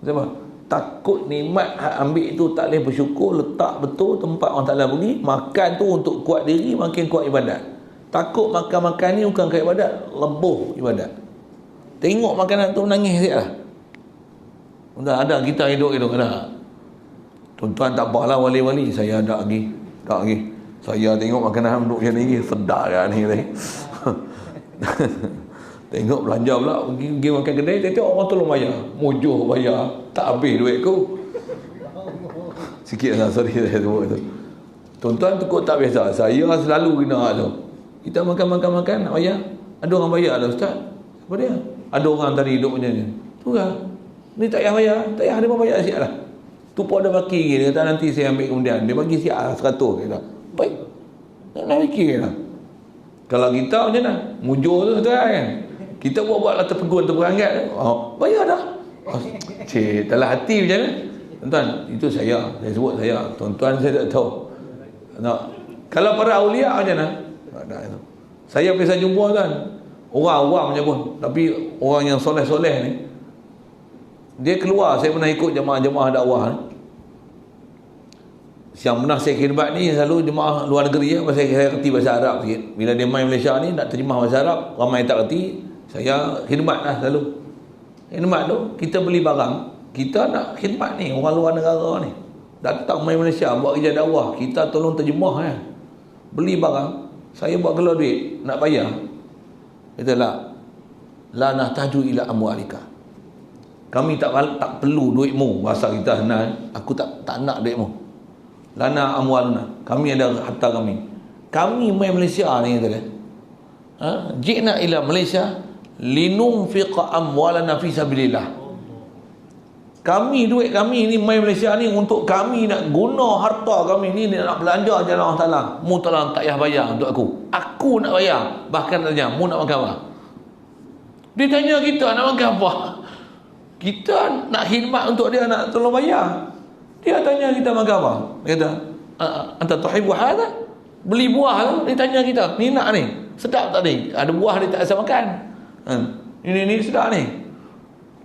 Sebab takut nikmat ambil tu tak boleh bersyukur, letak betul tempat orang Ta'ala beri. Makan tu untuk kuat diri, makin kuat ibadat. Takut makan-makan ni bukan kuat ibadat, lebuh ibadat. Tengok makanan tu nangis siap lah. Ada kita hidup ada. Tuan-tuan tak apalah wali-wali, saya ada lagi. Tak lagi. Saya tengok makanan duduk macam ni, sedap kan ni tadi. Tengok belanja pula, pergi makan kedai, tengok orang tolong bayar. Mujuh bayar, tak habis duit ku. Sikit lah, sorry saya sebut tu. Tuan-tuan tu tak biasa. Saya selalu kena tu. Kita makan, nak bayar. Ada orang bayar lah, Ustaz. Apa dia? Ada orang tadi hidup macam ni. Tu lah. Ni tak payah bayar. Tak payah, dia pun bayar siap lah. Tu pun ada baki lagi. Dia kata nanti saya ambil kemudian. Dia bagi siap lah 100. Kata. Baik. Nak fikir lah. Kalau kita macam mana? Mujur tu kan. Kita buat-buatlah terperangat. Bayar dah. Cik, dalam hati macam mana? Tuan-tuan, itu saya sebut saya. Tuan-tuan saya tak tahu. Kalau para awliya macam mana? Saya biasa jumpa tuan. Orang awam macam pun. Tapi orang yang soleh-soleh ni, dia keluar. Saya pernah ikut jemaah-jemaah dakwah ni. Yang pernah saya khidmat ni selalu jemaah luar negeri ya. Saya kerti bahasa Arab sikit. Bila dia main Malaysia ni nak terjemah bahasa Arab, ramai tak kerti, saya khidmat lah selalu. Khidmat tu, kita beli barang, kita nak khidmat ni orang luar negara ni. Datang main Malaysia buat kerja dakwah, kita tolong terjemah kan. Beli barang, saya buat keluar duit, nak bayar. Kata la nahtaju ila amwalika. Kami tak perlu duitmu, bahasa kita senang. Aku tak nak duitmu. Lana amwaluna, kami ada harta kami. Kami main Malaysia ni kata dia. Jina ila Malaysia linunfiqa amwalana fi sabilillah. Kami duit kami ni main Malaysia ni untuk kami nak guna harta kami ni nak belanja jalan Allah Taala. Mu tolong tak payah bayar untuk aku. Aku nak bayar. Bahkan tanya, mu nak makan apa? Dia tanya kita nak makan apa? Kita nak khidmat untuk dia, nak tolong bayar. Dia tanya kita makan apa? Dia kata, anta tuhibbu hadha? Beli buah tu, dia tanya kita, ni nak ni, sedap tak ni? Ada buah dia tak asal makan. Ini sedap ni.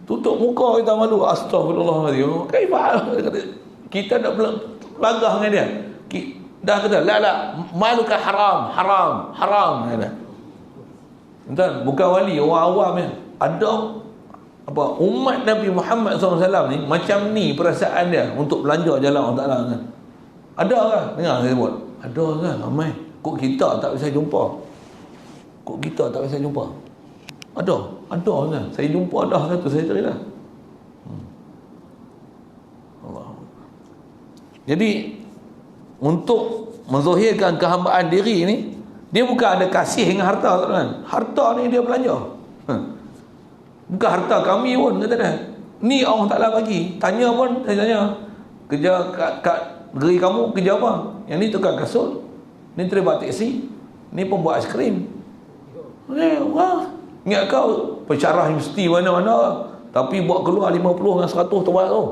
Tutup muka kita malu. Astagfirullahaladzim. Kaifah? Kita nak pelagah dengan dia. Dah kata, la, maluka haram. Kata. Entah, bukan wali, orang awam ni. Ada umat Nabi Muhammad SAW ni macam ni perasaan dia untuk belanja jalan Allah Ta'ala kan. Ada kan? Dengar saya sebut. Ada kan? Ramai. Kok kita tak bisa jumpa? Ada kan? Saya jumpa dah satu, saya cerita. Allah. Jadi untuk menzahirkan kehambaan diri ni, dia bukan ada kasih dengan harta kan? Harta ni dia belanja. Bukan harta kami pun, kata dia. Ni Allah Ta'ala bagi. Tanya pun, saya tanya, kerja kat negeri kamu, kerja apa? Yang ni tukang kasut, ni terlibat teksi, ni pembuat aiskrim. Ingat kau, pensyarah universiti mana-mana, tapi buat keluar 50 dengan 100 tempat tu.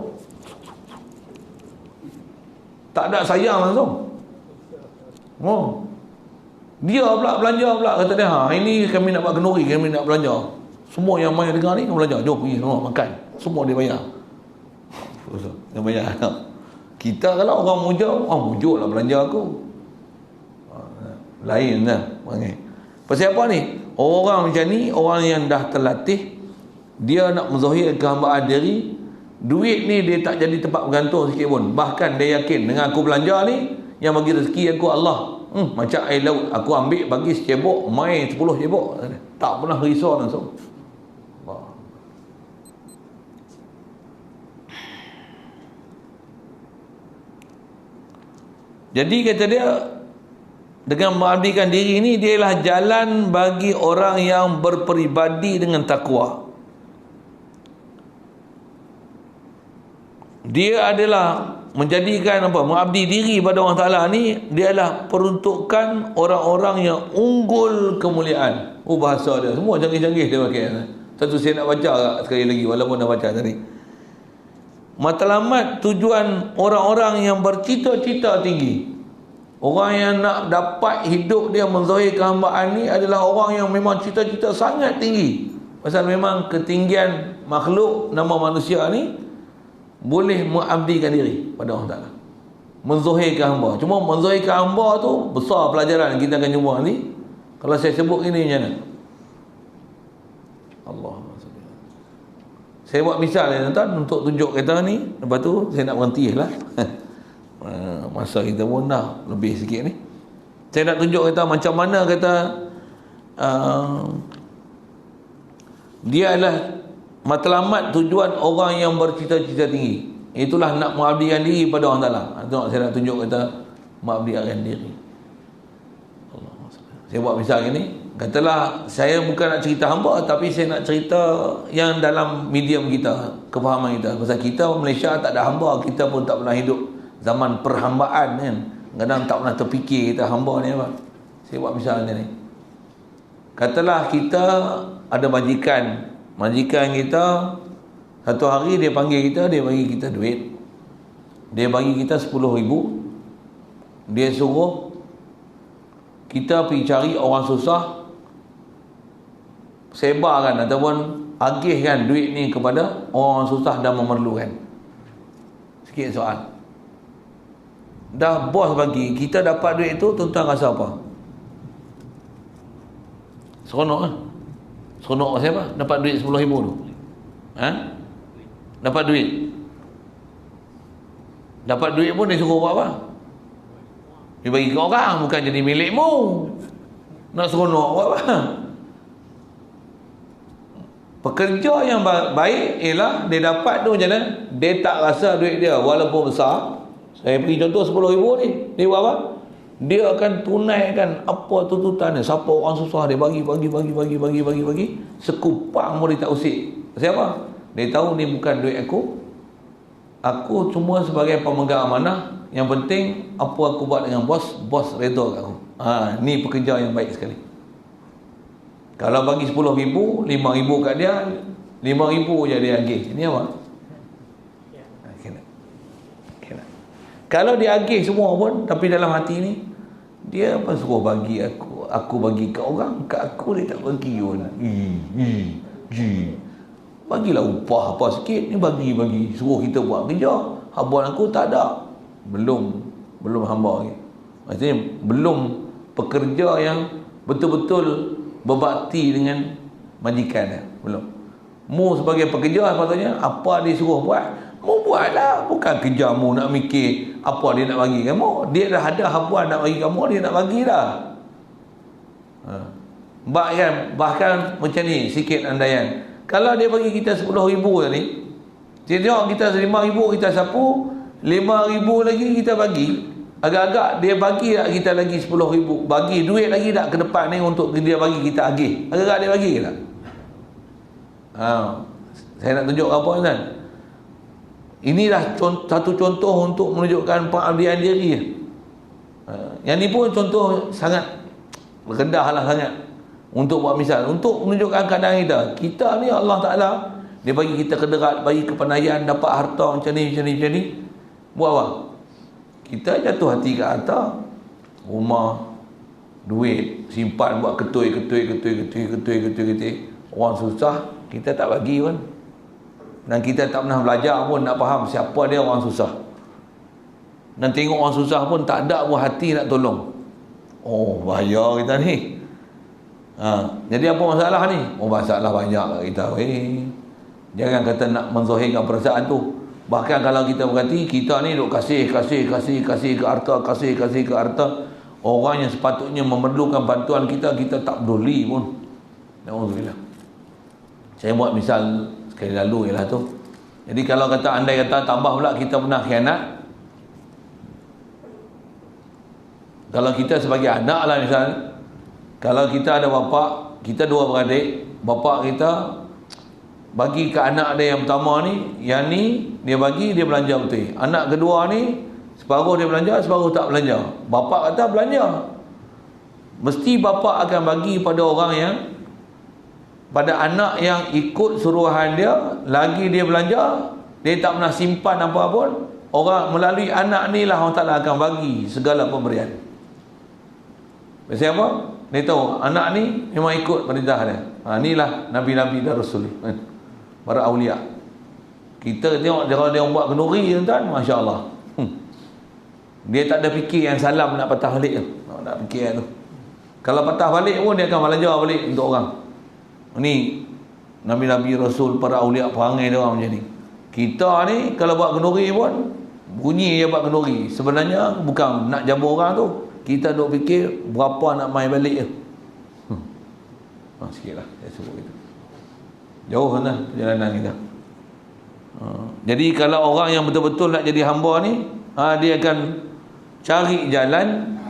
Tak ada sayang langsung. Dia pula belanja pula, kata dia, ini kami nak buat kenduri, kami nak belanja. Semua yang main dengar ni nak belanja, jom pergi semua makan, semua dia bayar. Dia bayar. Kita kalau orang mujuk lah belanja aku. Lain kan panggil. Pasal apa ni? Orang macam ni, orang yang dah terlatih, dia nak menzahir kehambaan diri, Duit ni dia tak jadi tempat bergantung sikit pun. Bahkan dia yakin dengan aku belanja ni, yang bagi rezeki aku Allah. Macam air laut, aku ambil bagi secebok, main 10 cebok. Tak pernah risau langsung. Jadi kata dia, dengan mengabdikan diri ni, dia ialah jalan bagi orang yang berperibadi dengan takwa. Dia adalah menjadikan mengabdi diri pada Allah Ta'ala ni, dia adalah peruntukan orang-orang yang unggul kemuliaan. Bahasa dia semua canggih-canggih dia pakai. Satu saya nak baca sekali lagi, walaupun dah baca tadi. Matlamat tujuan orang-orang yang bercita-cita tinggi. Orang yang nak dapat hidup dia menzahirkan hambaan ni adalah orang yang memang cita-cita sangat tinggi. Pasal memang ketinggian makhluk nama manusia ni boleh mengabdikan diri pada Allah Ta'ala, menzahirkan hamba. Cuma menzahirkan hamba tu besar pelajaran kita akan jumpa nanti. Kalau saya sebut ini macam mana? Allah. Saya buat misal ya tuan untuk tunjuk kita ni. Lepas tu saya nak berhenti lah. Masa kita pun dah lebih sikit ni. Saya nak tunjuk kita macam mana kata dia adalah matlamat tujuan orang yang bercita-cita tinggi. Itulah nak mengabdikan diri pada Allah Ta'ala. Tengok saya nak tunjuk kata mengabdikan diri. Allah. Saya buat misal ni. Katalah saya bukan nak cerita hamba, tapi saya nak cerita yang dalam medium kita, kefahaman kita. Pasal kita Malaysia tak ada hamba, kita pun tak pernah hidup zaman perhambaan kan. Kadang tak pernah terfikir kita hamba ni apa. Saya buat misal ni. Katalah kita ada majikan. Majikan kita satu hari dia panggil kita, dia bagi kita duit. Dia bagi kita 10,000. Dia suruh kita pergi cari orang susah, sebarkan ataupun agihkan duit ni kepada orang susah dan memerlukan. Sikit soal. Dah bos bagi, kita dapat duit tu, tuan-tuan rasa apa? Seronok kan? Seronok siapa? Dapat duit 10,000 tu. Dapat duit. Dapat duit pun dia suruh buat apa? Dia bagi ke orang, bukan jadi milikmu. Nak seronok buat apa? Pekerja yang baik ialah dia dapat tu macam mana? Dia tak rasa duit dia walaupun besar. Saya beri contoh 10,000 ni. Dia buat apa? Dia akan tunaikan apa tuntutan dia. Siapa orang susah dia bagi. Sekupang pun dia tak usik. Siapa? Dia tahu ni bukan duit aku. Aku cuma sebagai pemegang amanah. Yang penting apa aku buat dengan bos, bos redha kat aku. Ni pekerja yang baik sekali. Kalau bagi 10,000, 5,000 kat dia, 5,000 je dia agih. Ini apa? Kalau dia agih semua pun, tapi dalam hati ni dia apa suruh bagi aku bagi kat orang, kat aku dia tak bagi pun. Bagilah upah apa sikit, ni bagi suruh kita buat kerja. Habuan aku tak ada. Belum hamba lagi. Maksudnya belum pekerja yang betul-betul berbakti dengan majikan dia. Belum. Mu sebagai pekerja sepatutnya apa dia suruh buat, mu buatlah. Bukan kerja mu nak mikir apa dia nak bagi kamu. Dia dah ada habuan nak bagi kamu, dia nak bagi dah. Bahkan macam ni sikit andaian. Kalau dia bagi kita 10,000 tadi, dia tengok kita 5,000 kita sapu, 5,000 lagi kita bagi. Agak-agak dia bagi tak kita lagi 10,000, bagi duit lagi tak ke depan ni untuk dia bagi kita agih. Agak-agak dia bagi ke tak? Saya nak tunjuk apa kan? Inilah satu contoh untuk menunjukkan pengabdian diri. Yang ni pun contoh sangat rendah lah sangat. Untuk buat misal, untuk menunjukkan keadaan kita ni Allah Ta'ala dia bagi kita kederat, bagi kepandaian, dapat harta macam ni. Buat apa? Kita jatuh hati ke harta, rumah, duit, simpan buat ketui. Orang susah kita tak bagi pun. Dan kita tak pernah belajar pun nak faham siapa dia orang susah. Dan tengok orang susah pun tak ada buah hati nak tolong. Bahaya kita ni. Jadi apa masalah ni? Masalah banyak kat kita. Jangan kata nak menzahirkan perasaan tu. Bahkan kalau kita berkati, kita ni duk kasih ke harta. Orang yang sepatutnya memerlukan bantuan kita, kita tak peduli pun. Alhamdulillah. Saya buat misal sekali lalu ialah tu. Jadi kalau kata andai kata tambah pula kita pernah khianat. Kalau kita sebagai anak lah misal, kalau kita ada bapa, kita dua beradik, bapa kita bagi ke anak dia yang pertama ni, yang ni dia bagi, dia belanja betul. Anak kedua ni separuh dia belanja, separuh tak belanja. Bapa kata belanja. Mesti bapa akan bagi pada orang yang, pada anak yang ikut suruhan dia, lagi dia belanja, dia tak pernah simpan apa pun. Orang melalui anak ni lah Allah Ta'ala akan bagi segala pemberian. Biasa apa? Dia tahu anak ni memang ikut perintah dia. Inilah Nabi-Nabi dan Rasul, para awliya. Kita tengok kalau dia buat kenduri tuan, Masya Allah. Dia tak ada fikir yang salam nak patah balik tu. Tak fikir tu. Kalau patah balik pun dia akan belajar balik untuk orang. Ni Nabi-Nabi Rasul, para awliya, perangai dia orang macam ni. Kita ni kalau buat kenduri pun bunyi je buat kenduri. Sebenarnya bukan nak jabur orang tu. Kita duk fikir berapa nak main balik je. Sikit lah saya sebut itu. Jauh kan perjalanan kita. Jadi kalau orang yang betul-betul nak jadi hamba ni, dia akan cari jalan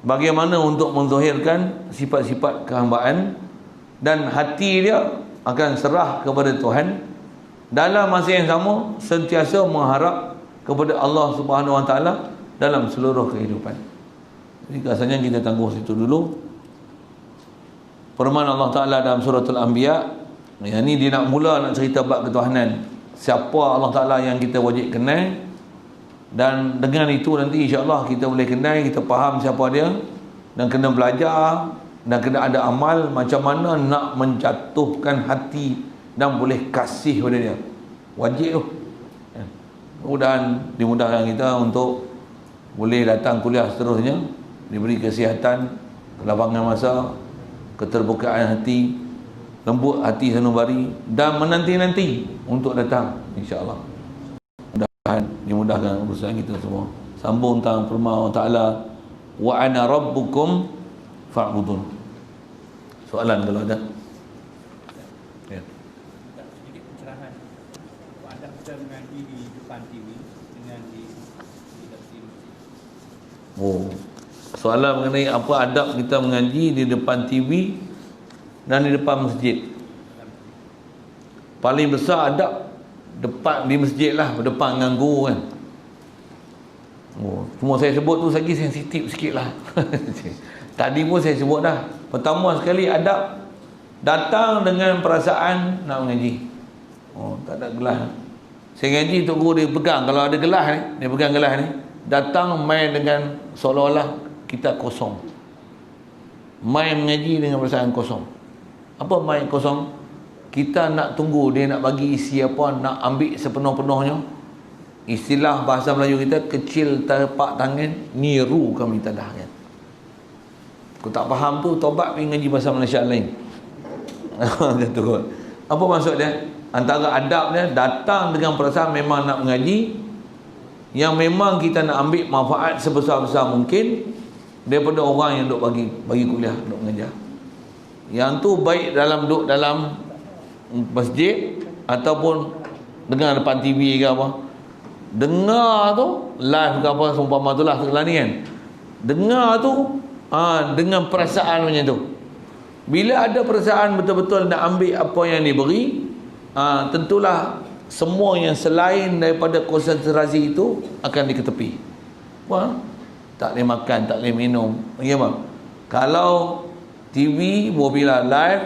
bagaimana untuk menzahirkan sifat-sifat kehambaan, dan hati dia akan serah kepada Tuhan. Dalam masa yang sama sentiasa mengharap kepada Allah Subhanahu Wa Taala dalam seluruh kehidupan. Jadi rasanya kita tangguh situ dulu. Firman Allah Ta'ala dalam suratul Anbiya, yang ni dia nak mula nak cerita bab ketuhanan, siapa Allah Ta'ala yang kita wajib kenal. Dan dengan itu nanti insya-Allah kita boleh kenal, kita faham siapa dia, dan kena belajar, dan kena ada amal macam mana nak menjatuhkan hati dan boleh kasih pada dia. Wajib tu. Mudah-mudahan dimudahkan kita untuk boleh datang kuliah seterusnya, diberi kesihatan, kelapangan masa, keterbukaan hati, lembut hati sanubari, dan menanti-nanti untuk datang insya-Allah. Mudah-mudahan dimudahkan urusan kita semua. Sambung tentang firman Allah Taala, wa ana rabbukum fa'budun. Soalan kalau ada. Ya. Sedikit pencerahan. Anda bisa mengaji di depan TV dengan di TV. Soalan mengenai apa adab kita mengaji di depan TV dan di depan masjid. Paling besar adab depan di masjid lah, depan dengan guru kan. Semua saya sebut tu lagi sensitif sikit lah. Tadi pun saya sebut dah. Pertama sekali adab datang dengan perasaan nak mengaji. Tak ada gelas. Saya ngaji tu guru dia pegang, kalau ada gelas ni, dia pegang gelas ni, datang main dengan seolah-olah kita kosong. Main mengaji dengan perasaan kosong. Apa main kosong? Kita nak tunggu dia nak bagi isi apa, nak ambil sepenuh-penuhnya. Istilah bahasa Melayu kita, kecil tapak tangan, niru kami tadah kan. Aku tak faham tu, tobat pergi ngaji bahasa Malaysia lain. Apa maksud dia? Antara adab dia, datang dengan perasaan memang nak mengaji, yang memang kita nak ambil manfaat sebesar-besar mungkin daripada orang yang duk bagi kuliah, duk mengajar. Yang tu baik duduk dalam masjid ataupun dengar depan TV ke apa. Dengar tu live ke apa seumpama tu lah sekarang ni kan. Dengar tu dengan perasaan macam tu. Bila ada perasaan betul-betul nak ambil apa yang diberi, tentulah semua yang selain daripada konsentrasi itu akan diketepi. Tak boleh makan, tak boleh minum. Bagaimana? Kalau TV bila live,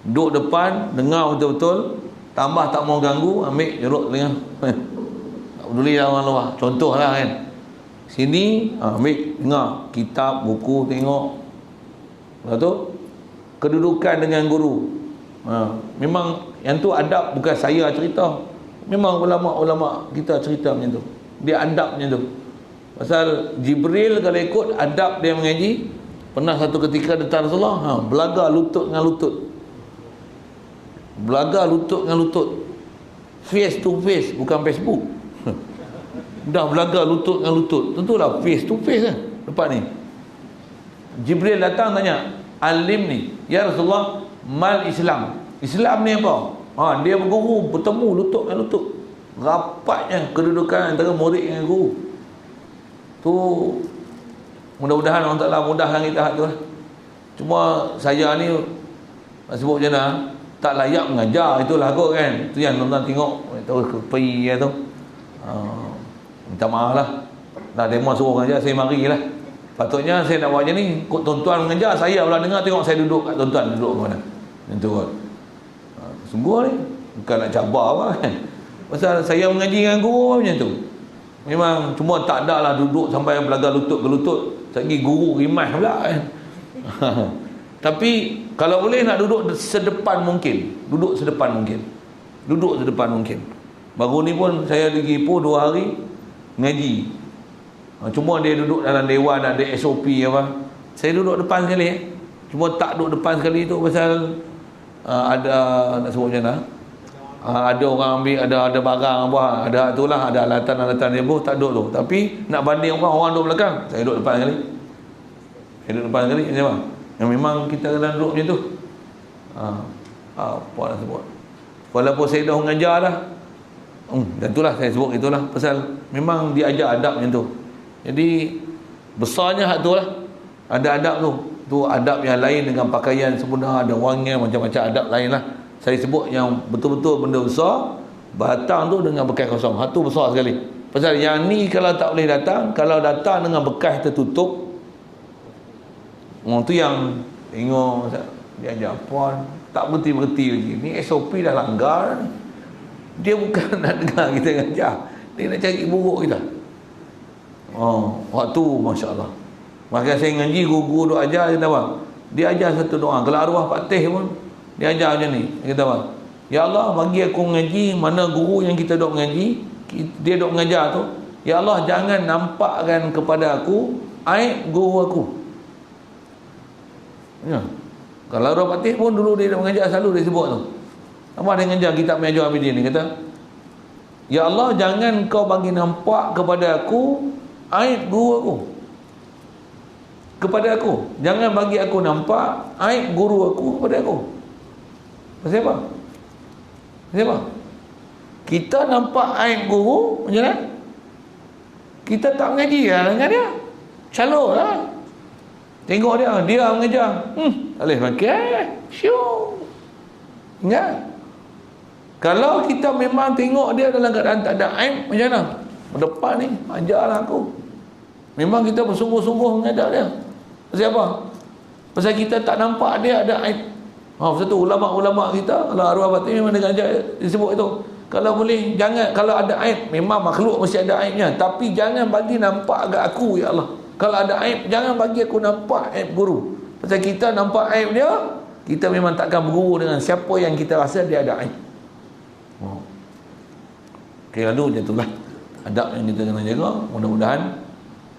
duduk depan, dengar betul-betul, tambah tak mau ganggu, ambil jeruk tengah. Tak peduli lah orang luar. Contoh lah kan. Sini, ambil, dengar. Kitab, buku, tengok. Lepas tu, kedudukan dengan guru. Memang yang tu adab, bukan saya cerita. Memang ulama-ulama kita cerita macam tu. Dia adab macam tu. Pasal Jibril kalau ikut adab dia mengaji, pernah satu ketika datang Rasulullah, belaga lutut dengan lutut. Belaga lutut dengan lutut. face to face, bukan Facebook. Dah belaga lutut dengan lutut, tentulah face to face kan lepas ni. Jibril datang tanya, alim ni ya Rasulullah, mal Islam, Islam ni apa? Dia berguru, bertemu lutut dengan lutut, rapatnya kedudukan antara murid dengan guru tu. Mudah-mudahan Allah Ta'ala mudahkan kita tu lah. Cuma saya ni nak sebut macam mana, tak layak mengajar, itulah kot kan. Tu yang tuan-tuan tengok tahu kepi tu. Minta maaf lah. Dah demo suruh mengajar, saya marilah. Patutnya saya nak buat macam ni, tuan-tuan mengajar, saya pula dengar, tengok saya duduk kat tuan-tuan duduk ke mana. Macam tu kot. Sungguh ni bukan nak cabar apa kan. Pasal saya mengaji dengan guru macam tu. Memang cuma tak ada lah duduk sampai belaga lutut ke lutut. Lagi guru rimas pula kan. Tapi kalau boleh nak duduk sedepan mungkin. Duduk sedepan mungkin. Duduk sedepan mungkin. Baru ni pun saya pergi Ipoh 2 hari ngaji. Cuma dia duduk dalam dewan, ada SOP apa. Saya duduk depan sekali. Cuma tak duduk depan sekali tu pasal ada nak sebut macam mana, ada orang ambil, ada barang apa, ada itulah, ada alatan-alatan dia pun tak duduk tu. Tapi nak banding orang duduk belakang, saya duduk depan sekali. Saya duduk depan sekali macam mana? Yang memang kita kena duduk macam tu. Apa nak sebut, walaupun saya dah mengajar dah, dan itulah saya sebut itulah, pasal memang diajar adab macam tu. Jadi besarnya hak tu lah, ada adab tu. Tu adab yang lain dengan pakaian sempurna, ada wangnya, macam-macam adab lain lah. Saya sebut yang betul-betul benda besar, batang tu dengan bekas kosong. Hak tu besar sekali. Pasal yang ni kalau tak boleh datang, kalau datang dengan bekas tertutup, tu yang tengok dia ajar apa, tak berhenti-berhenti lagi. Ni SOP dah langgar ni. Dia bukan nak dengar kita ngajar, dia nak cari buruk kita. Waktu Masya Allah. Maka saya ngaji, guru-guru duk ajar, dia kata bang, dia ajar satu doa. Kalau arwah Pak Teh pun dia ajar macam ni. Dia kata bang, ya Allah bagi aku ngaji, mana guru yang kita duk ngaji, dia duk mengajar tu, ya Allah jangan nampakkan kepada aku aib guru aku. Ya. Kalau arwah Pak Teh pun dulu dia duk mengajar, selalu dia sebut tu. Apa dia mengajar kitab Mi'ajul Abidin ni, kata, ya Allah jangan kau bagi nampak kepada aku aib guru aku. Kepada aku, jangan bagi aku nampak aib guru aku kepada aku. Pasal apa? Pasal apa? Kita nampak aib guru macam mana? Kita tak mengaji lah dengan dia, calon lah. Tengok dia mengajar, tak boleh pakai syuk. Ingat, kalau kita memang tengok dia dalam keadaan tak ada aib, macam mana? Depan ni ajarlah aku. Memang kita bersungguh-sungguh mengajar dia. Pasal apa? Pasal kita tak nampak dia ada aib. Pasal tu ulama-ulama kita, kalau arwah batin memang dia ajar disebut itu. Kalau boleh jangan, kalau ada aib, memang makhluk mesti ada aibnya, tapi jangan bagi nampak agak aku ya Allah. Kalau ada aib, jangan bagi aku nampak aib guru. Pasal kita nampak aib dia, kita memang takkan berguru dengan siapa yang kita rasa dia ada aib. Okay, lalu macam itulah adab yang kita kena jaga. Mudah-mudahan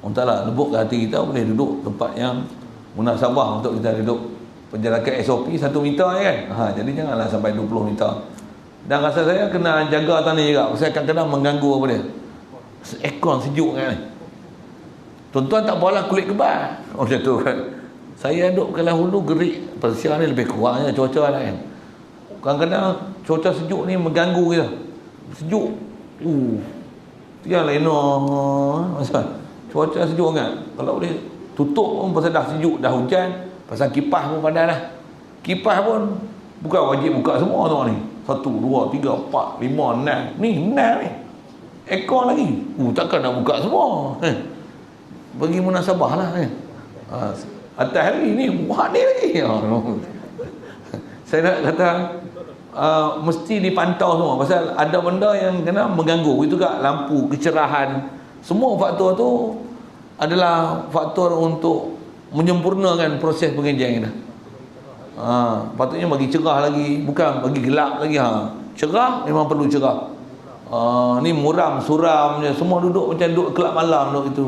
Allah Ta'ala lebukkan hati kita, boleh duduk tempat yang munasabah untuk kita duduk. Penjarakan SOP 1 meter kan. Jadi janganlah sampai 20 meter. Dan rasa saya kena jaga tanah juga. Saya kadang-kadang mengganggu apa dia, aircon sejuk kan ni. Tuan-tuan tak bawalah kulit kebal. Macam tu kan. Saya duduk Kelang Hulu gerik. Persia ni lebih kurangnya cuaca lah kan. Kadang-kadang cuaca sejuk ni mengganggu kita. Sejuk. Yang lain masa cuaca sejuk kan, kalau boleh tutup pun pasal dah sejuk, dah hujan, pasal kipas pun padan lah. Kipas pun bukan wajib buka semua tu ni. 1, 2, 3, 4, 5, 6. Ni 6 ni. Ekor lagi. Takkan nak buka semua. Bagi munasabah lah kan. Atas hari ni buat ni lagi. Saya nak kata mesti dipantau semua, pasal ada benda yang kena mengganggu. Itu juga lampu, kecerahan, semua faktor tu adalah faktor untuk menyempurnakan proses pengajian kita. Patutnya bagi cerah lagi, bukan bagi gelap lagi. Cerah memang perlu cerah. Ni muram, suram je, semua duduk macam duduk kelab malam duduk itu.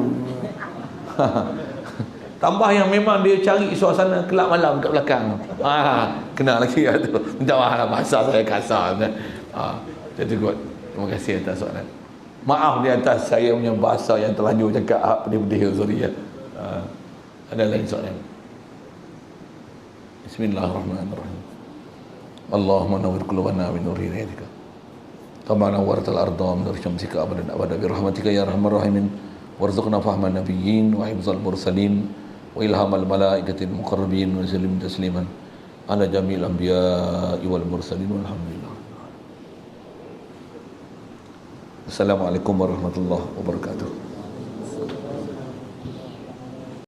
Tambah yang memang dia cari suasana kelab malam kat belakang. Kena lagi tu. Minta maaf lah bahasa saya kasar. Saya tegur. Terima kasih atas soalan. Maaf di atas saya punya bahasa yang terlanjur cakap pedih-pedih, sorry ya. Ada lain soalan. Bismillahirrahmanirrahim. Allahumma nawwir qulubana bi nuri hidayika. Kama nawwartal arda min nuri syamsika abadan abada bi rahmatika ya arhamar rahimin. Warzuqna fahman nabiyyin wa hifzal mursalin wa ilhamal malaikatil muqarrabin wa sallim tasliman ala jamil anbiya'i wal mursalin walhamdulillah. Assalamualaikum warahmatullahi wabarakatuh.